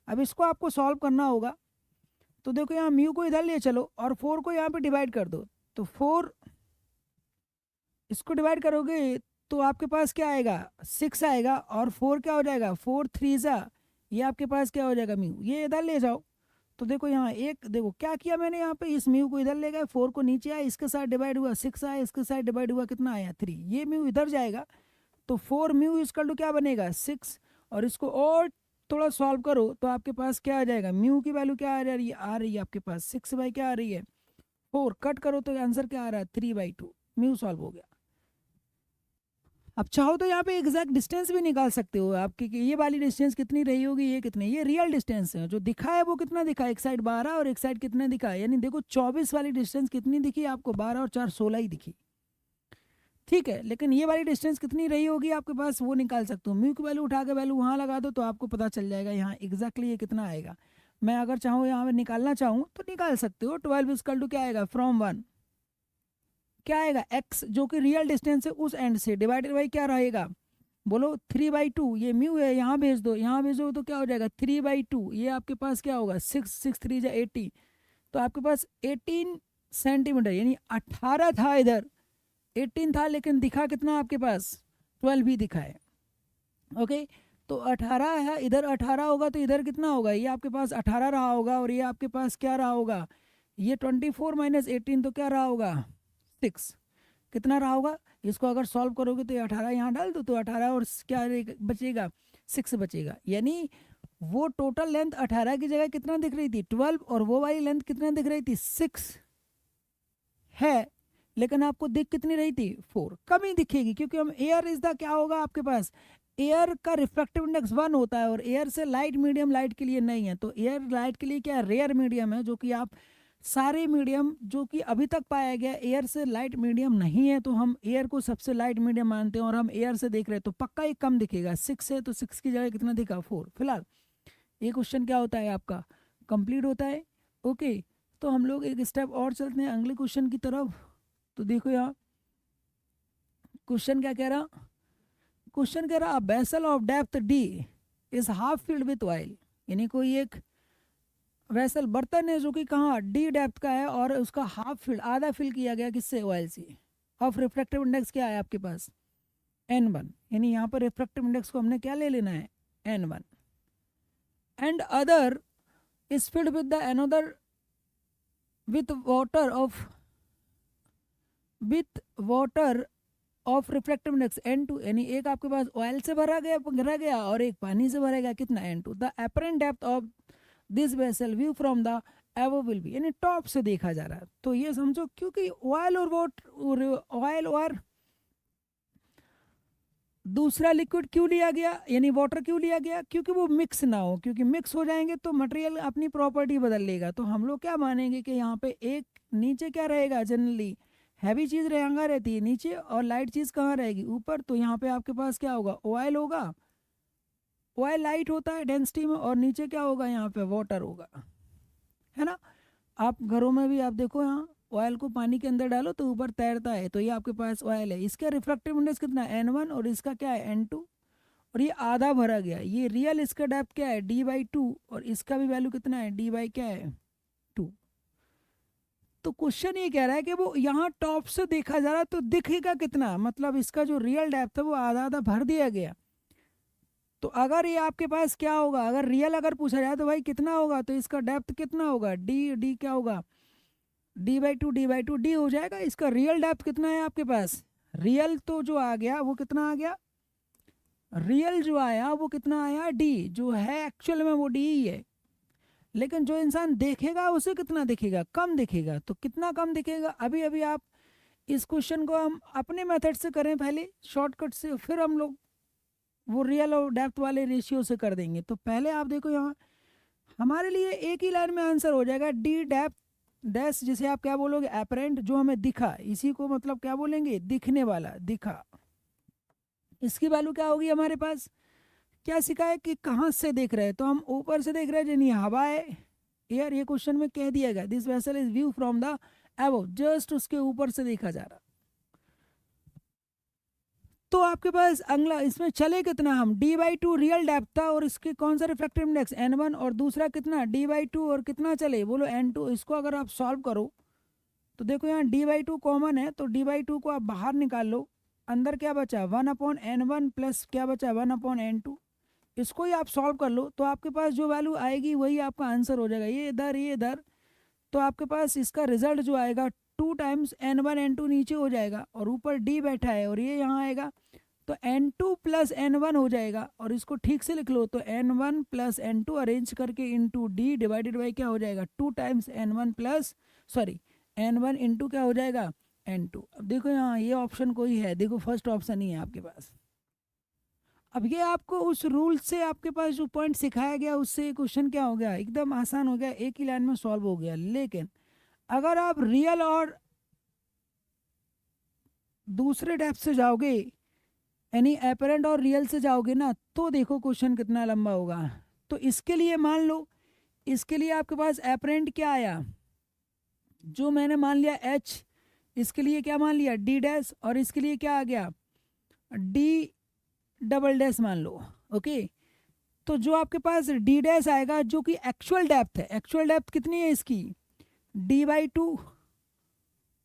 अब इसको आपको सॉल्व करना होगा। तो देखो यहाँ म्यू को इधर ले चलो और 4 को यहाँ पे डिवाइड कर दो। तो 4 इसको डिवाइड करोगे तो आपके पास क्या आएगा 6 आएगा, और 4 क्या हो जाएगा 4 3 ज़ा, ये आपके पास क्या हो जाएगा म्यू, ये इधर ले जाओ। तो देखो यहाँ एक देखो क्या किया मैंने, यहाँ पे इस म्यू को इधर ले गए, 4 को नीचे आया, इसके साथ डिवाइड हुआ 6 आया, इसके साथ डिवाइड हुआ कितना आया 3, ये म्यू इधर जाएगा। तो 4 म्यू इक्वल टू क्या बनेगा 6, और इसको और थोड़ा सॉल्व करो तो आपके पास क्या आ जाएगा, म्यू की वैल्यू क्या आ रही है आपके पास 6 बाई क्या आ रही है 4, कट करो तो आंसर क्या आ रहा है 3/2, म्यू सॉल्व हो गया। अब चाहो तो यहाँ पे एग्जैक्ट डिस्टेंस भी निकाल सकते हो आपकी कि ये वाली डिस्टेंस कितनी रही होगी, ये कितनी, ये रियल डिस्टेंस है जो दिखा है वो कितना दिखा, एक साइड 12 और एक साइड कितने दिखा है, यानी देखो 24 वाली डिस्टेंस कितनी दिखी आपको, 12 और 4 16 ही दिखी, ठीक है। लेकिन ये वाली डिस्टेंस कितनी रही होगी आपके पास वो निकाल सकते हो, म्यू की वैल्यू उठा के वैल्यू वहाँ लगा दो तो आपको पता चल जाएगा यहाँ एग्जैक्टली ये कितना आएगा। मैं अगर चाहूँ यहाँ पे निकालना चाहूँ तो निकाल सकते हो। 12 इक्वल टू क्या आएगा फ्रॉम 1 क्या आएगा x जो कि रियल डिस्टेंस है उस एंड से, डिवाइडेड बाई क्या रहेगा बोलो 3/2, ये म्यू है यहाँ भेज दो, यहाँ भेजो तो क्या हो जाएगा 3/2, ये आपके पास क्या होगा 6 6 3 जा 80, तो आपके पास 18 सेंटीमीटर, यानी 18 था, इधर 18 था लेकिन दिखा कितना आपके पास 12 भी दिखा है। ओके, तो 18 है, इधर 18 होगा तो इधर कितना होगा, ये आपके पास 18 रहा होगा, और ये आपके पास क्या रहा होगा, ये 24 माइनस 18 तो क्या रहा होगा 6, कितना रहा होगा, इसको अगर सॉल्व करोगे तो ये 18 यहाँ डाल दो तो 18 और क्या बचेगा 6 बचेगा, यानी वो टोटल लेंथ 18 की जगह कितना दिख रही थी 12, और वो वाली लेंथ कितना दिख रही थी 6 है, लेकिन आपको दिख कितनी रही थी 4, कमी दिखेगी क्योंकि हम एयर इज द क्या होगा आपके पास, एयर का रिफ्रैक्टिव इंडेक्स 1 होता है, और एयर से लाइट मीडियम लाइट के लिए नहीं है, तो एयर लाइट के लिए क्या रेयर मीडियम है, जो कि आप सारे मीडियम जो कि अभी तक पाया गया एयर से लाइट मीडियम नहीं है, तो हम एयर को सबसे लाइट मीडियम मानते हैं, और हम एयर से देख रहे हैं तो पक्का एक कम दिखेगा 6 है, तो 6 की जगह कितना दिखा 4। फिलहाल ये क्वेश्चन क्या होता है आपका कंप्लीट होता है। ओके, तो हम लोग एक स्टेप और चलते हैं अगले क्वेश्चन की तरफ। तो देखो यहाँ क्वेश्चन क्या कह रहा, क्वेश्चन कह रहा vessel of depth D is half filled with oil, यानी कोई एक वेसल बर्तन है जो कि कहाँ डी डेप्थ का है और उसका हाफ फिल आधा फिल किया गया किससे ऑयल से, ऑफ रिफ्रैक्टिव इंडेक्स क्या है आपके पास n1, यानी यहाँ पर रिफ्रैक्टिव इंडेक्स को हमने क्या ले लेना है n1, and other is filled with the another with water of refractive index n2, यानी एक आपके पास ऑयल से भरा गया और एक पानी से भरा गया कितना n2, the apparent depth of this vessel view from the above will be, यानी टॉप से देखा जा रहा है। तो ये समझो क्योंकि ऑयल और दूसरा लिक्विड क्यों लिया गया, यानी वाटर क्यों लिया गया, क्योंकि वो मिक्स ना हो, क्योंकि मिक्स हो जाएंगे तो मटेरियल अपनी प्रॉपर्टी बदल लेगा। तो हम लोग क्या मानेंगे कि यहाँ पे एक नीचे क्या रहेगा, जनरली हैवी चीज़ रहेगा रहती है नीचे, और लाइट चीज़ कहाँ रहेगी ऊपर, तो यहाँ पे आपके पास क्या होगा ऑयल होगा, ऑयल लाइट होता है डेंसिटी में, और नीचे क्या होगा यहाँ पे वाटर होगा, है ना। आप घरों में भी आप देखो यहाँ ऑयल को पानी के अंदर डालो तो ऊपर तैरता है, तो ये आपके पास ऑयल है, इसका रिफ्रैक्टिव इंडेक्स कितना है n1 और इसका क्या है n2, और ये आधा भरा गया, ये रियल इसका डेप्थ क्या है d/2, और इसका भी वैल्यू कितना है d/ क्या है 2। तो क्वेश्चन ये कह रहा है कि वो यहाँ टॉप से देखा जा रहा है तो दिखेगा कितना, मतलब इसका जो रियल डेप्थ है वो आधा आधा भर दिया गया। तो अगर ये आपके पास क्या होगा, अगर रियल अगर पूछा जाए तो भाई कितना होगा, तो इसका डेप्थ कितना होगा डी क्या होगा d/2 डी हो जाएगा। इसका रियल डेप्थ कितना है आपके पास, रियल तो जो आ गया वो कितना आ गया, रियल जो आया वो कितना आया डी, जो है एक्चुअल में वो डी ही है, लेकिन जो इंसान देखेगा उसे कितना दिखेगा कम दिखेगा। तो कितना कम दिखेगा, अभी अभी आप इस क्वेश्चन को हम अपने मेथड से करें पहले शॉर्टकट से, फिर हम लोग वो रियल और डेप्थ वाले रेशियो से कर देंगे। तो पहले आप देखो यहाँ हमारे लिए एक ही लाइन में आंसर हो जाएगा डी डेप्थ डैश, जिसे आप क्या बोलोगे अपरेंट, जो हमें दिखा, इसी को मतलब क्या बोलेंगे दिखने वाला दिखा। इसकी वैल्यू क्या होगी हमारे पास, क्या सिखा है कि कहाँ से देख रहे हैं, तो हम ऊपर से देख रहे हैं, यानी हवा है एयर, ये क्वेश्चन में कह दिया गया this vessel is view from the above, just उसके ऊपर से देखा जा रहा। तो आपके पास अगला इसमें चले कितना, हम d/2 रियल डेप्थ था और इसके कौन सा रिफ्रैक्टिव इंडेक्स n1 और दूसरा कितना d/2 और कितना चले बोलो n2। इसको अगर आप सॉल्व करो तो देखो यहाँ d/2 कॉमन है तो d/2 को आप बाहर निकाल लो, अंदर क्या बचा 1/n1 प्लस क्या बचा 1/n2। इसको ही आप सॉल्व कर लो तो आपके पास जो वैल्यू आएगी वही आपका आंसर हो जाएगा, ये इधर। तो आपके पास इसका रिजल्ट जो आएगा 2 टाइम्स n1 n2 नीचे हो जाएगा और ऊपर d बैठा है और ये यहाँ आएगा तो n2 प्लस n1 हो जाएगा। और इसको ठीक से लिख लो तो n1 प्लस n2 अरेंज करके इंटू डी डिवाइडेड बाई क्या हो जाएगा 2 टाइम्स n1 इंटू क्या हो जाएगा n2। अब देखो यहाँ ये ऑप्शन कोई है, देखो फर्स्ट ऑप्शन ही है आपके पास। अब ये आपको उस रूल से आपके पास जो पॉइंट सिखाया गया उससे क्वेश्चन क्या हो गया, एकदम आसान हो गया, एक ही लाइन में सॉल्व हो गया। लेकिन अगर आप रियल और दूसरे डेप्थ से जाओगे यानी एपरेंट और रियल से जाओगे ना तो देखो क्वेश्चन कितना लंबा होगा। तो इसके लिए मान लो, इसके लिए आपके पास एपरेंट क्या आया, जो मैंने मान लिया h, इसके लिए क्या मान लिया d डैश और इसके लिए क्या आ गया d डबल डैश मान लो। ओके, तो जो आपके पास d डैश आएगा जो कि एक्चुअल डेप्थ है, एक्चुअल डेप्थ कितनी है इसकी d/2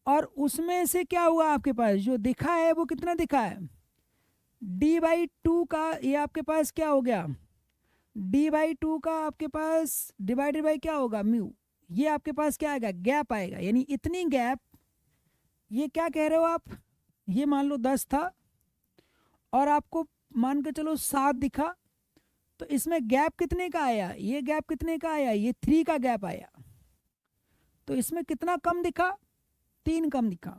और उसमें से क्या हुआ आपके पास जो दिखा है वो कितना दिखा है d/2 का, ये आपके पास क्या हो गया d/2 का आपके पास डिवाइडेड बाई क्या होगा म्यू, ये आपके पास क्या आएगा गैप आएगा, यानी इतनी गैप। ये क्या कह रहे हो आप, ये मान लो 10 था और आपको मान के चलो 7 दिखा तो इसमें गैप कितने का आया, ये गैप कितने का आया, ये 3 का गैप आया। तो इसमें कितना कम दिखा 3 कम दिखा।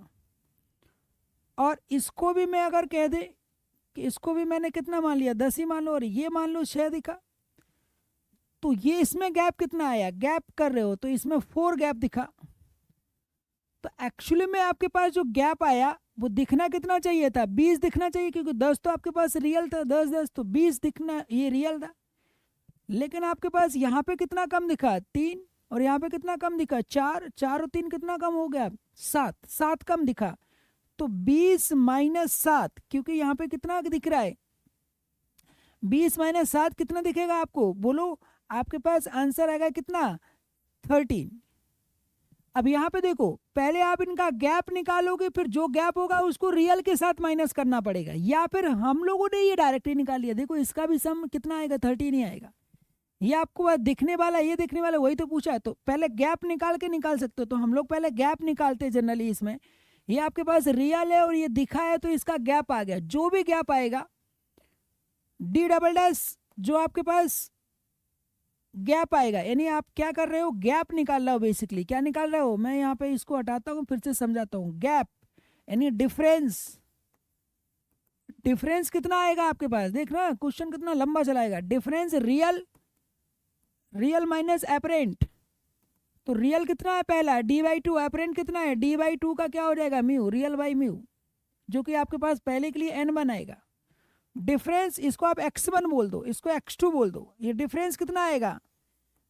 और इसको भी मैं अगर कह दे कि इसको भी मैंने कितना मान लिया 10 ही मान लो और ये मान लो 6 दिखा, तो ये इसमें गैप कितना आया, गैप कर रहे हो तो इसमें 4 गैप दिखा। तो एक्चुअली में आपके पास जो गैप आया वो दिखना कितना चाहिए था 20 दिखना चाहिए, क्योंकि 10 तो आपके पास रियल था, 10 तो 20 दिखना ये रियल था। लेकिन आपके पास यहाँ पे कितना कम दिखा 3 और यहाँ पे कितना कम दिखा 4, 4 और 3 कितना कम हो गया 7 कम दिखा। तो 20 माइनस 7, क्योंकि यहाँ पे कितना दिख रहा है 20 माइनस 7 कितना दिखेगा आपको बोलो, आपके पास आंसर आएगा कितना 13। अब यहाँ पे देखो पहले आप इनका गैप निकालोगे, फिर जो गैप होगा उसको रियल के साथ माइनस करना पड़ेगा, या फिर हम लोगों ने ये डायरेक्टली निकाल लिया। देखो इसका भी सम कितना आएगा 13 ही आएगा। ये आपको दिखने वाला, ये दिखने वाला वही तो पूछा है, तो पहले गैप निकाल के निकाल सकते हो। तो हम लोग पहले गैप निकालते हैं जनरली इसमें। ये आपके पास रियल है और ये दिखा है तो इसका गैप आ गया, जो भी गैप आएगा d डबल डैश जो आपके पास गैप आएगा, यानी आप क्या कर रहे हो गैप निकाल रहे हो। बेसिकली क्या निकाल रहे हो, मैं यहाँ पे इसको हटाता हूँ फिर से समझाता हूँ। गैप यानी डिफरेंस, डिफरेंस कितना आएगा आपके पास, देखना क्वेश्चन कितना लंबा चलाएगा। डिफरेंस रियल माइनस एपरेंट, तो रियल कितना है पहला d/2, एपरेंट कितना है d/2 का क्या हो जाएगा म्यू, रियल बाई म्यू, जो कि आपके पास पहले के लिए n1 आएगा। डिफरेंस इसको आप x1 बोल दो, इसको x2 बोल दो। ये डिफरेंस कितना आएगा,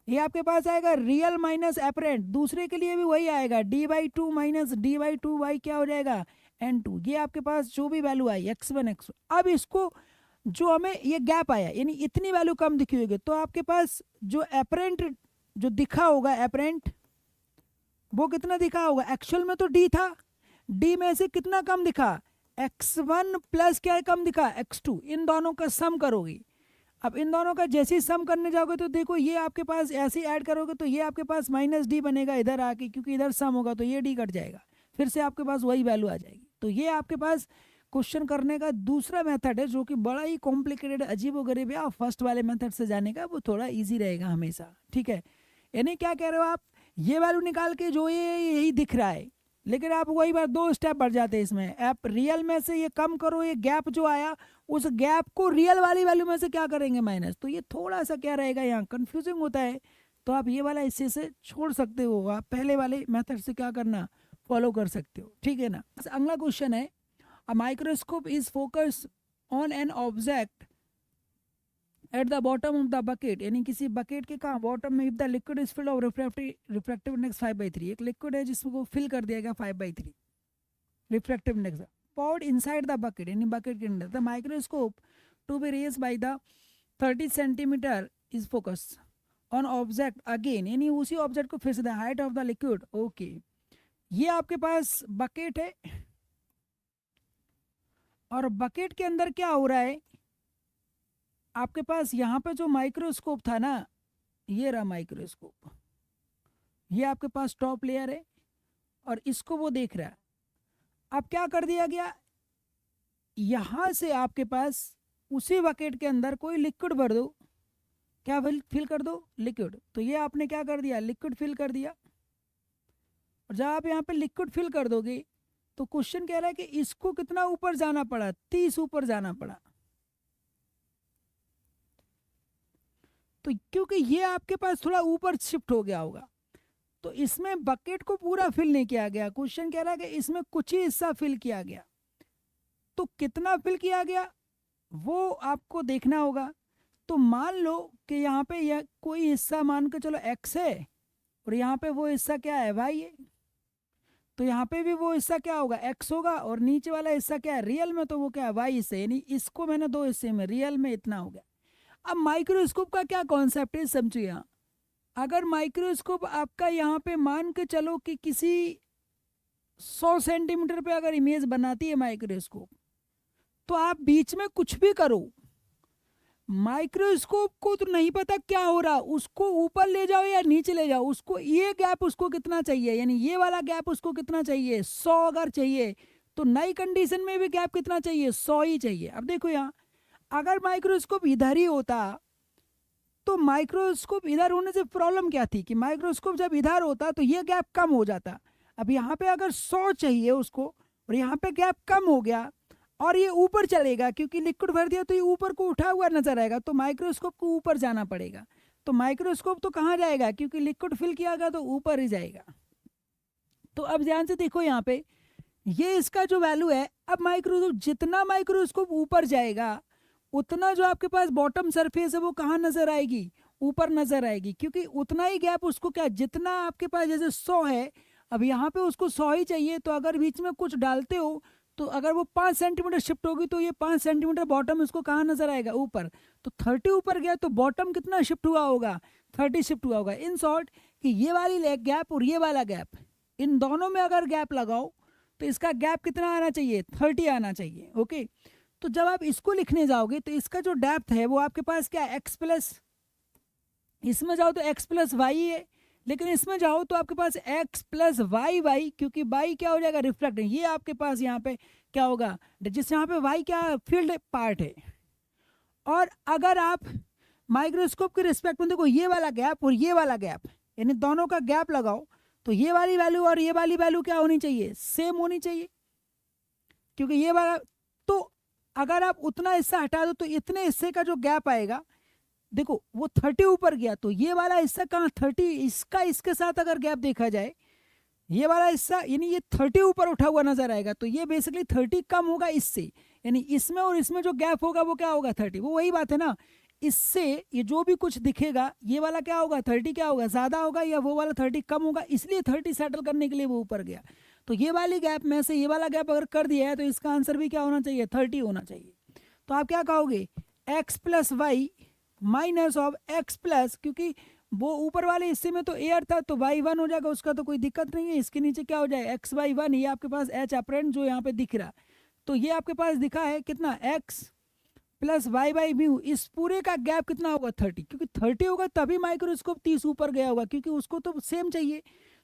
ये आपके पास आएगा रियल माइनस एपरेंट, दूसरे के लिए भी वही आएगा d/2 माइनस d/2 y क्या हो जाएगा n2। ये आपके पास जो भी वैल्यू आई x1 x2। अब इसको जो हमें ये गैप आया यानी इतनी वैल्यू कम दिखी होगी, तो आपके पास जो एपरेंट जो दिखा होगा एपरेंट वो कितना दिखा होगा, एक्चुअल में तो d था, d में से कितना कम दिखा x1 प्लस क्या कम दिखा x2। इन दोनों का सम करोगे। अब इन दोनों का जैसे ही सम करने जाओगे तो देखो ये आपके पास ऐसे ही ऐड करोगे तो ये आपके पास माइनस डी बनेगा इधर आके, क्योंकि इधर सम होगा तो ये डी कट जाएगा, फिर से आपके पास वही वैल्यू आ जाएगी। तो ये आपके पास क्वेश्चन करने का दूसरा मेथड है जो कि बड़ा ही कॉम्प्लिकेटेड अजीबोगरीब है, और फर्स्ट वाले मेथड से जाने का वो थोड़ा ईजी रहेगा हमेशा। ठीक है, यानी क्या कह रहे हो आप, ये वैल्यू निकाल के जो ये यही दिख रहा है, लेकिन आप वही बार 2 स्टेप बढ़ जाते हैं इसमें। आप रियल में से ये कम करो, ये गैप जो आया उस गैप को रियल वाली वैल्यू में से क्या करेंगे माइनस, तो ये थोड़ा सा क्या रहेगा यहाँ कंफ्यूजिंग होता है। तो आप ये वाला हिस्से से छोड़ सकते हो, आप पहले वाले मेथड से क्या करना फॉलो कर सकते हो। ठीक है ना। अगला क्वेश्चन है, a microscope is focus on an object at the bottom of the bucket, यानी किसी बकेट के कहाँ बॉटम में, if the liquid is filled of refractive index 5/3, एक लिक्विड है जिसको फिल कर दिया गया 5/3 refractive index. poured inside the bucket, यानी bucket के अंदर. The microscope to be raised by the 30 centimeter is focused on object again, यानी उसी ऑब्जेक्ट को फिर से. the height of the liquid, okay. ये आपके पास बकेट है और बकेट के अंदर क्या हो रहा है, आपके पास यहाँ पे जो माइक्रोस्कोप था ना, ये रहा माइक्रोस्कोप, ये आपके पास टॉप लेयर है और इसको वो देख रहा है. अब क्या कर दिया गया, यहाँ से आपके पास उसी बकेट के अंदर कोई लिक्विड भर दो. क्या फिल कर दो, लिक्विड. तो ये आपने क्या कर दिया, लिक्विड फिल कर दिया. और जब आप यहाँ पे लिक्विड फिल कर दोगे तो क्वेश्चन कह रहा है कि इसको कितना ऊपर जाना पड़ा, 30 ऊपर जाना पड़ा. तो क्योंकि ये आपके पास थोड़ा ऊपर शिफ्ट हो गया होगा, तो इसमें बकेट को पूरा फिल नहीं किया गया. क्वेश्चन कह रहा है कि इसमें कुछ ही हिस्सा फिल किया गया. तो कितना फिल किया गया वो आपको देखना होगा. तो मान लो कि यहाँ पे यह कोई हिस्सा मान के चलो x है और यहाँ पे वो हिस्सा क्या है, y है. तो यहाँ पे भी वो हिस्सा क्या होगा, x होगा, और नीचे वाला हिस्सा क्या है, रियल में तो वो क्या है, y हिस्से. यानी इसको मैंने दो हिस्से में, रियल में इतना हो गया. अब माइक्रोस्कोप का क्या कॉन्सेप्ट है समझो. यहाँ अगर माइक्रोस्कोप आपका यहाँ पे मान के चलो कि किसी 100 सेंटीमीटर पे अगर इमेज बनाती है माइक्रोस्कोप, तो आप बीच में कुछ भी करो, माइक्रोस्कोप को तो नहीं पता क्या हो रहा, उसको ऊपर ले जाओ या नीचे ले जाओ, उसको ये गैप उसको कितना चाहिए, यानी ये वाला गैप उसको कितना चाहिए, 100 अगर चाहिए तो नई कंडीशन में भी गैप कितना चाहिए, 100 ही चाहिए. अब देखो यहाँ अगर माइक्रोस्कोप इधर ही होता तो माइक्रोस्कोप इधर होने से प्रॉब्लम क्या थी कि माइक्रोस्कोप जब इधर होता तो ये गैप कम हो जाता. अब यहाँ पे अगर 100 चाहिए उसको और यहाँ पे गैप कम हो गया और ये ऊपर चलेगा, क्योंकि लिक्विड भर दिया तो ये ऊपर को उठा हुआ नजर आएगा, तो माइक्रोस्कोप को ऊपर जाना पड़ेगा. तो माइक्रोस्कोप तो कहाँ जाएगा, क्योंकि लिक्विड फिल किया गया तो ऊपर ही जाएगा. तो अब ध्यान से देखो यहाँ पे ये इसका जो वैल्यू है. अब माइक्रोस्कोप जितना माइक्रोस्कोप ऊपर जाएगा उतना जो आपके पास बॉटम सरफेस है वो कहाँ नजर आएगी, ऊपर नजर आएगी, क्योंकि उतना ही गैप उसको क्या, जितना आपके पास जैसे 100 है, अब यहाँ पे उसको 100 ही चाहिए, तो अगर बीच में कुछ डालते हो तो अगर वो 5 सेंटीमीटर शिफ्ट होगी तो ये 5 सेंटीमीटर बॉटम इसको कहाँ नजर आएगा, ऊपर. तो 30 ऊपर गया तो बॉटम कितना शिफ्ट हुआ होगा, 30 शिफ्ट हुआ होगा. इन शॉर्ट कि ये वाली लेग गैप और ये वाला गैप, इन दोनों में अगर गैप लगाओ तो इसका गैप कितना आना चाहिए, 30 आना चाहिए. ओके. तो जब आप इसको लिखने जाओगे तो इसका जो डेप्थ है वो आपके पास क्या है, x प्लस, इसमें जाओ तो x प्लस वाई है, लेकिन इसमें जाओ तो आपके पास x प्लस वाई, क्योंकि y क्या हो जाएगा, रिफ्लेक्ट है. ये आपके पास यहाँ पे क्या होगा, जिससे यहाँ पे y क्या फील्ड पार्ट है. और अगर आप माइक्रोस्कोप के रिस्पेक्ट में देखो ये वाला गैप और ये वाला गैप, यानी दोनों का गैप लगाओ तो ये वाली वैल्यू और ये वाली वैल्यू क्या होनी चाहिए, सेम होनी चाहिए, क्योंकि ये वाला. तो अगर आप उतना हिस्सा हटा दो तो इतने हिस्से का जो गैप आएगा, देखो वो 30 ऊपर गया तो ये वाला हिस्सा कहाँ, 30, इसका इसके साथ अगर गैप देखा जाए, ये वाला हिस्सा यानी ये 30 ऊपर उठा हुआ नजर आएगा, तो ये बेसिकली 30 कम होगा इससे, यानी इसमें और इसमें जो गैप होगा वो क्या होगा, 30. वो वही बात है ना, इससे ये जो भी कुछ दिखेगा ये वाला क्या होगा, 30 क्या होगा, ज्यादा होगा, या वो वाला 30 कम होगा, इसलिए 30 सेटल करने के लिए वो ऊपर गया. तो ये वाली गैप में से ये वाला गैप अगर कर दिया है तो इसका आंसर भी क्या होना चाहिए, 30 होना चाहिए. तो आप क्या कहोगे, x plus y minus of x plus, क्योंकि वो ऊपर वाले हिस्से में तो एयर था तो y 1 हो जाएगा, उसका तो कोई दिक्कत नहीं है. इसके नीचे क्या हो जाएगा, x बाई 1, ये आपके पास h अपरेंट जो यहाँ पे दिख रहा, तो ये आपके पास दिखा है कितना, x plus y by mu. इस पूरे का गैप कितना होगा, 30, क्योंकि 30 होगा तभी माइक्रोस्कोप 30 ऊपर गया होगा, क्योंकि उसको तो सेम चाहिए,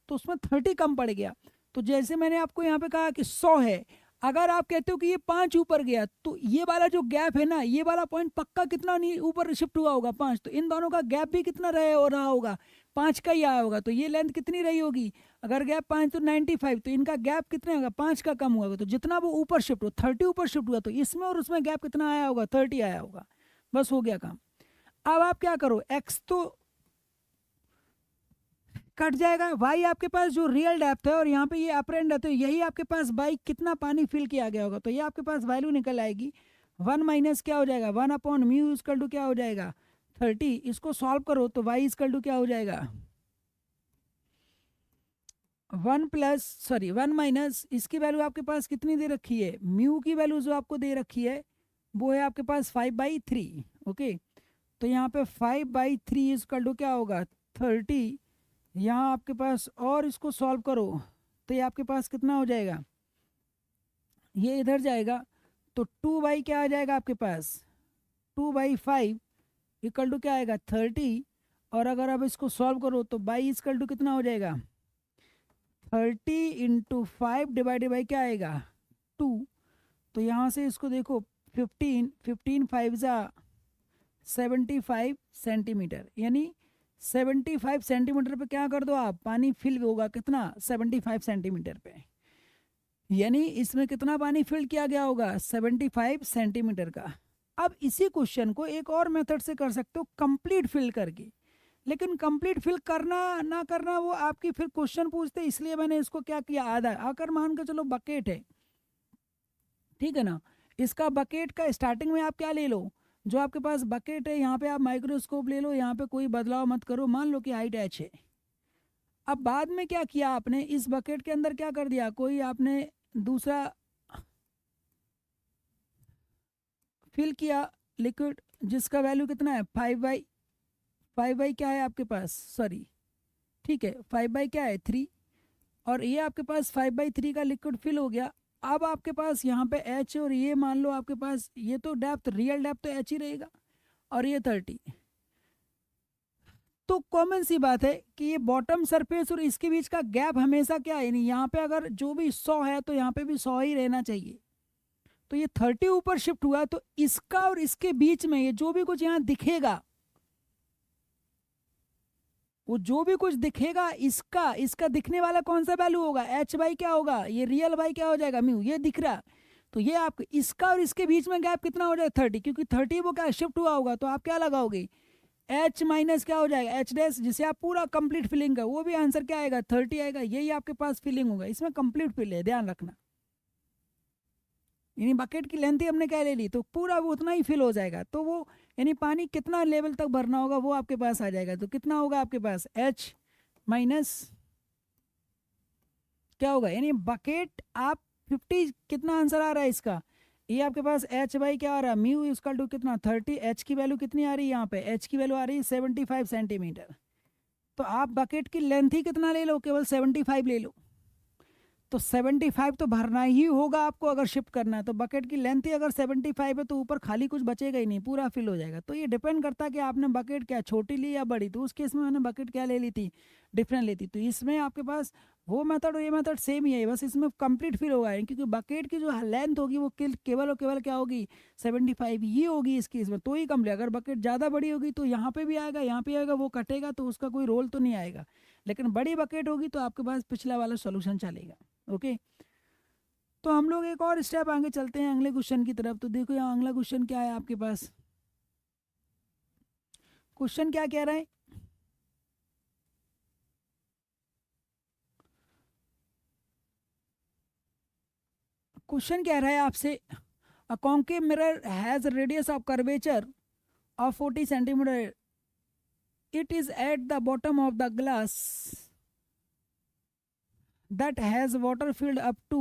तो उसमें 30 कम पड़ गया. तो जैसे मैंने आपको यहाँ पे कहा कि 100 है, अगर आप कहते हो कि ये 5 ऊपर गया तो ये वाला जो गैप है ना, ये वाला पॉइंट पक्का कितना नहीं ऊपर शिफ्ट हुआ होगा, 5. तो इन दोनों का गैप भी कितना रहा होगा, 5 का ही आया होगा. तो ये लेंथ कितनी रही होगी, अगर गैप 5 तो 95, तो इनका गैप कितना होगा, 5 का कम हुआ होगा. तो जितना वो ऊपर शिफ्ट हो, 30 ऊपर शिफ्ट हुआ, तो इसमें और उसमें गैप कितना आया होगा, 30 आया होगा. बस हो गया काम. अब आप क्या करो, x तो कट जाएगा, y आपके पास जो रियल डेप्थ है और यहाँ पे ये अपर एंड है, तो यही आपके पास बाई कितना पानी फिल किया गया होगा, तो ये आपके पास वैल्यू निकल आएगी 1 माइनस क्या हो जाएगा, 1 अपॉन म्यू इक्वल टू क्या हो जाएगा, 30. इसको सॉल्व करो तो y इक्वल टू क्या हो जाएगा, वन माइनस इसकी वैल्यू आपके पास कितनी दे रखी है, म्यू की वैल्यू जो आपको दे रखी है वो है आपके पास 5/3। ओके, तो यहाँ पे 5/3 इजकल टू क्या होगा 30। यहाँ आपके पास और इसको सॉल्व करो तो ये आपके पास कितना हो जाएगा, ये इधर जाएगा तो 2 बाई क्या आ जाएगा आपके पास 2/5 इक्वल टू क्या आएगा 30। और अगर आप इसको सॉल्व करो तो बाई इक्वल टू कितना हो जाएगा 30 × 5 डिवाइडेड बाई क्या आएगा 2। तो यहाँ से इसको देखो 15 5 ज़ा 75 सेंटीमीटर, यानी 75 सेंटीमीटर पे क्या कर दो आप पानी फिल होगा कितना 75 सेंटीमीटर पे, यानी इसमें कितना पानी फिल किया गया होगा 75 सेंटीमीटर का। अब इसी क्वेश्चन को एक और मेथड से कर सकते हो कंप्लीट फिल करके, लेकिन कंप्लीट फिल करना ना करना वो आपकी फिर क्वेश्चन पूछते, इसलिए मैंने इसको क्या किया आधा आकर मान के चलो बकेट है, ठीक है ना। इसका बकेट का स्टार्टिंग में आप क्या ले लो, जो आपके पास बकेट है यहाँ पे आप माइक्रोस्कोप ले लो, यहाँ पे कोई बदलाव मत करो, मान लो कि हाइट h है। अब बाद में क्या किया आपने, इस बकेट के अंदर क्या कर दिया, कोई आपने दूसरा फिल किया लिक्विड जिसका वैल्यू कितना है 5/5 क्या है आपके पास, सॉरी ठीक है 5 क्या है 3, और ये आपके पास 5/3 का लिक्विड फिल हो गया। अब आपके पास यहाँ पे h और ये मान लो आपके पास ये तो डेप्थ रियल डेप्थ तो h ही रहेगा और ये 30। तो कॉमन सी बात है कि ये बॉटम सरफेस और इसके बीच का गैप हमेशा क्या है, यानी यहाँ पे अगर जो भी 100 है तो यहाँ पे भी 100 ही रहना चाहिए। तो ये 30 ऊपर शिफ्ट हुआ तो इसका और इसके बीच में ये जो भी कुछ यहाँ दिखेगा, वो जो भी कुछ दिखेगा इसका दिखने वाला कौन सा वैल्यू होगा h बाई क्या होगा, ये रियल बाई क्या हो जाएगा म्यू, ये दिख रहा। तो ये आपको इसका और इसके बीच में गैप कितना हो जाएगा 30, क्योंकि 30 वो क्या शिफ्ट हुआ होगा, तो आप क्या लगाओगे h माइनस क्या हो जाएगा h डैश, जिसे आप पूरा कंप्लीट फिलिंग का वो भी आंसर क्या आएगा 30 आएगा, यही आपके पास फिलिंग होगा। इसमें कंप्लीट फिल है, ध्यान रखना, यानी बकेट की लेंथ ही हमने क्या ले ली तो पूरा वो उतना ही फिल हो जाएगा। तो वो यानी पानी कितना लेवल तक भरना होगा वो आपके पास आ जाएगा। तो कितना होगा आपके पास h माइनस क्या होगा, यानी बकेट आप 50 कितना आंसर आ रहा है इसका, ये आपके पास h बाई क्या आ रहा है म्यू इसका टू कितना 30, h की वैल्यू कितनी आ रही है यहाँ पे, h की वैल्यू आ रही है 75 सेंटीमीटर। तो आप बकेट की लेंथ ही कितना ले लो, केवल 75 ले लो। तो 75 तो भरना ही होगा आपको अगर शिफ्ट करना है, तो बकेट की लेंथ ही अगर 75 है तो ऊपर खाली कुछ बचेगा ही नहीं, पूरा फिल हो जाएगा। तो ये डिपेंड करता है कि आपने बकेट क्या छोटी ली या बड़ी, तो उस केस में मैंने बकेट क्या ले ली थी डिफरेंट ली थी। तो इसमें आपके पास वो मेथड और ये मेथड सेम ही है, बस इसमें कंप्लीट फिल होगा, क्योंकि बकेट की जो लेंथ होगी वो केवल और केवल क्या होगी 75 ही होगी इस केस में, तो ही कम्प्लीट। अगर बकेट ज़्यादा बड़ी होगी तो यहाँ पे भी आएगा यहाँ पे आएगा, वो कटेगा तो उसका कोई रोल तो नहीं आएगा। लेकिन बड़ी बकेट होगी तो आपके पास पिछला वाला सोल्यूशन चलेगा। ओके, तो हम लोग एक और स्टेप आगे चलते हैं अगले क्वेश्चन की तरफ। तो देखो यहाँ अगला क्वेश्चन क्या है आपके पास, क्वेश्चन क्या कह रहा है, क्वेश्चन कह रहा है आपसे a concave mirror has radius of curvature of 40 centimetre, it is at the bottom of the glass that has water filled up to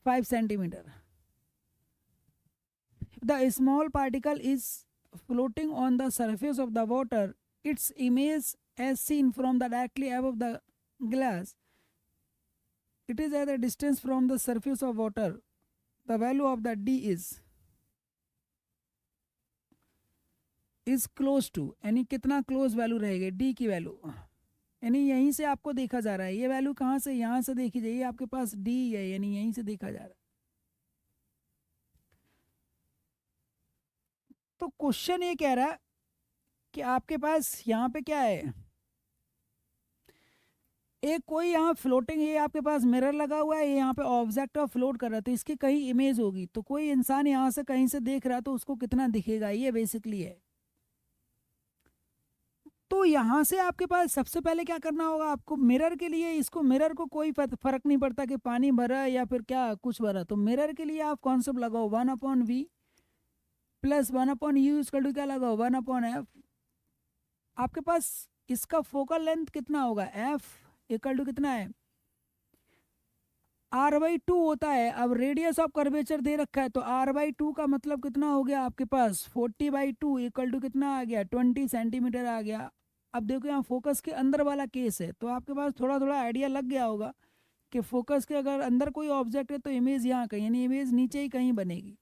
5 centimeter. The small particle is floating on the surface of the water. Its image as seen from the directly above the glass. It is at a distance from the surface of water. The value of the d is close to, यानी कितना close value रहेगी d की value, यानी यहीं से आपको देखा जा रहा है। ये वैल्यू कहाँ से, यहाँ से देखी जाइए आपके पास d है, यानी यहीं से देखा जा रहा है। तो क्वेश्चन ये कह रहा है कि आपके पास यहाँ पे क्या है, एक कोई यहाँ फ्लोटिंग, ये आपके पास मिरर लगा हुआ है, ये यहाँ पे ऑब्जेक्ट ऑफ फ्लोट कर रहा है, तो इसकी कहीं इमेज होगी। तो कोई इंसान यहाँ से कहीं से देख रहा है तो उसको कितना दिखेगा, ये बेसिकली है। तो यहाँ से आपके पास सबसे पहले क्या करना होगा आपको, मिरर के लिए, इसको मिरर को कोई फर्क नहीं पड़ता कि पानी भरा है या फिर क्या कुछ भरा, तो मिरर के लिए आप कॉन्सेप्ट लगाओ 1/v प्लस 1/u इसका क्या लगाओ 1/f। आपके पास इसका फोकल लेंथ कितना होगा f इक्वल टू कितना है r/2 होता है। अब रेडियस ऑफ कर्वेचर दे रखा है, तो r/2 का मतलब कितना हो गया आपके पास 40/2 इक्वल टू कितना आ गया 20 सेंटीमीटर आ गया। अब देखो यहाँ फोकस के अंदर वाला केस है, तो आपके पास थोड़ा थोड़ा आइडिया लग गया होगा कि फोकस के अगर अंदर कोई ऑब्जेक्ट है तो इमेज यहाँ कहीं, यानी इमेज नीचे ही कहीं बनेगी।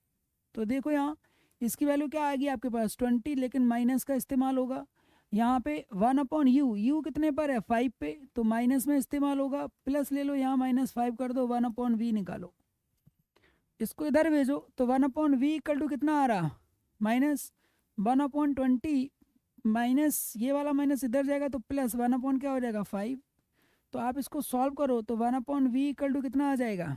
तो देखो यहाँ इसकी वैल्यू क्या आएगी आपके पास 20, लेकिन माइनस का इस्तेमाल होगा यहाँ पे 1/u, यू कितने पर है 5 पे, तो माइनस में इस्तेमाल होगा, प्लस ले लो यहाँ -5 कर दो, 1/v निकालो, इसको इधर भेजो, तो 1/v इक्वल टू कितना आ रहा -1/20, माइनस ये वाला माइनस इधर जाएगा तो प्लस 1/ क्या हो जाएगा 5। तो आप इसको सॉल्व करो तो 1/v इक्वल टू कितना आ जाएगा,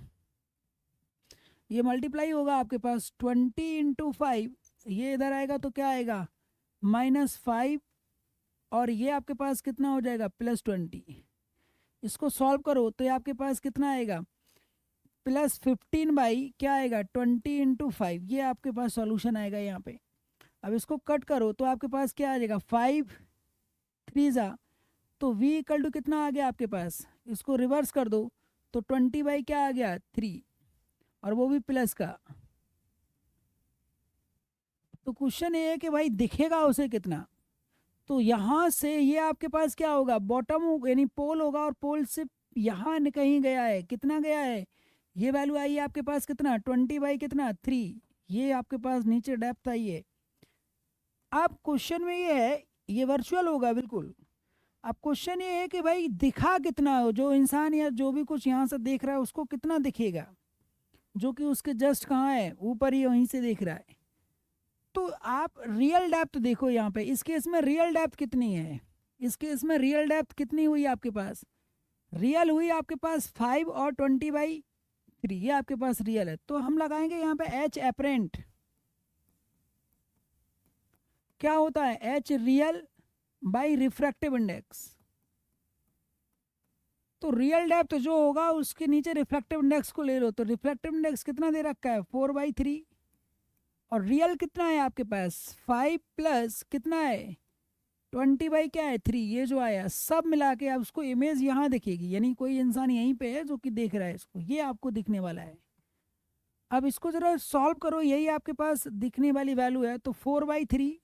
ये मल्टीप्लाई होगा आपके पास 20 × 5, ये इधर आएगा तो क्या आएगा -5, और ये आपके पास कितना हो जाएगा +20। इसको सॉल्व करो तो ये आपके पास कितना आएगा +15 बाई क्या आएगा 20 × 5, ये आपके पास सॉल्यूशन आएगा यहाँ पे। अब इसको कट करो तो आपके पास क्या आ जाएगा 5 3 तो v इक्वल टू कितना आ गया आपके पास, इसको रिवर्स कर दो तो 20 बाई क्या आ गया 3, और वो भी प्लस का। तो क्वेश्चन ये है कि भाई दिखेगा उसे कितना, तो यहाँ से ये आपके पास क्या होगा बॉटम यानी पोल होगा, और पोल से यहाँ कहीं गया है, कितना गया है, ये वैल्यू आई है आपके पास कितना 20 बाई कितना 3, ये आपके पास नीचे डेप्थ आई है। अब क्वेश्चन में ये है, ये वर्चुअल होगा बिल्कुल। अब क्वेश्चन ये है कि भाई दिखा कितना हो, जो इंसान या जो भी कुछ यहाँ से देख रहा है उसको कितना दिखेगा, जो कि उसके जस्ट कहाँ है ऊपर ही वहीं से देख रहा है। तो आप रियल डेप्थ देखो यहाँ पे, इस केस में रियल डेप्थ कितनी है, इस केस में रियल डेप्थ कितनी हुई आपके पास, रियल हुई आपके पास 5 और 20/3, ये आपके पास रियल है। तो हम लगाएंगे यहाँ पे h एपरेंट, क्या होता है h real by refractive index. तो रियल डेप्थ जो होगा उसके नीचे रिफ्रैक्टिव इंडेक्स को ले लो, तो रिफ्रैक्टिव इंडेक्स कितना दे रखा है 4/3, और रियल कितना है आपके पास 5 प्लस कितना है 20 बाई क्या है 3, ये जो आया सब मिला के अब उसको इमेज यहाँ दिखेगी, यानी कोई इंसान यहीं पे है जो कि देख रहा है इसको, ये आपको दिखने वाला है। अब इसको जरा सॉल्व करो, यही आपके पास दिखने वाली वैल्यू है, तो 4/3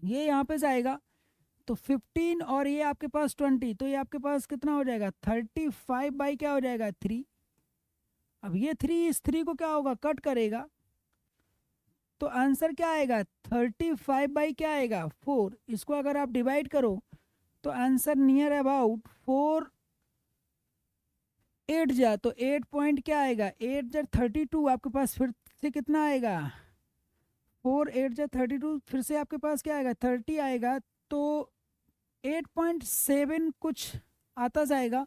ये यहाँ पे जाएगा तो 15, और ये आपके पास 20, तो ये आपके पास कितना हो जाएगा 35 बाई क्या हो जाएगा 3। अब ये 3 इस 3 को क्या होगा कट करेगा, तो आंसर क्या आएगा 35 बाई क्या आएगा 4। इसको अगर आप डिवाइड करो तो आंसर नियर अबाउट 4 8 जा, तो 8 पॉइंट क्या आएगा 8 जा 32, आपके पास फिर से कितना आएगा 4 8 जा 32, फिर से आपके पास क्या आएगा 30 आएगा, तो 8.7 कुछ आता जाएगा।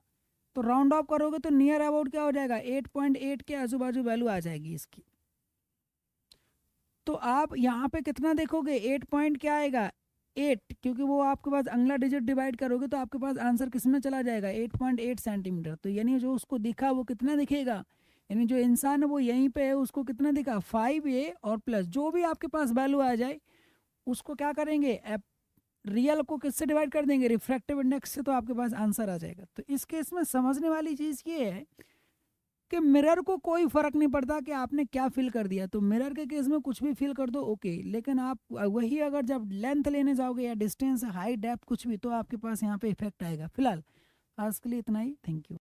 तो राउंड ऑफ करोगे तो नियर अबाउट क्या हो जाएगा 8.8 के आजू बाजू वैल्यू आ जाएगी इसकी। तो आप यहाँ पे कितना देखोगे 8 पॉइंट क्या आएगा 8, क्योंकि वो आपके पास अगला डिजिट डिवाइड करोगे तो आपके पास आंसर किस में चला जाएगा 8.8 सेंटीमीटर। तो यानी जो उसको दिखा वो कितना दिखेगा, यानी जो इंसान है वो यहीं पे है उसको कितना दिखा 5a, और प्लस जो भी आपके पास वैल्यू आ जाए उसको क्या करेंगे रियल को किससे डिवाइड कर देंगे रिफ्रैक्टिव इंडेक्स से, तो आपके पास आंसर आ जाएगा। तो इस केस में समझने वाली चीज़ ये है कि मिरर को कोई फर्क नहीं पड़ता कि आपने क्या फिल कर दिया, तो मिरर के केस में कुछ भी फिल कर दो ओके, लेकिन आप वही अगर जब लेंथ लेने जाओगे या डिस्टेंस हाइट डेप्थ कुछ भी, तो आपके पास यहाँ पे इफेक्ट आएगा। फिलहाल आज के लिए इतना ही, थैंक यू।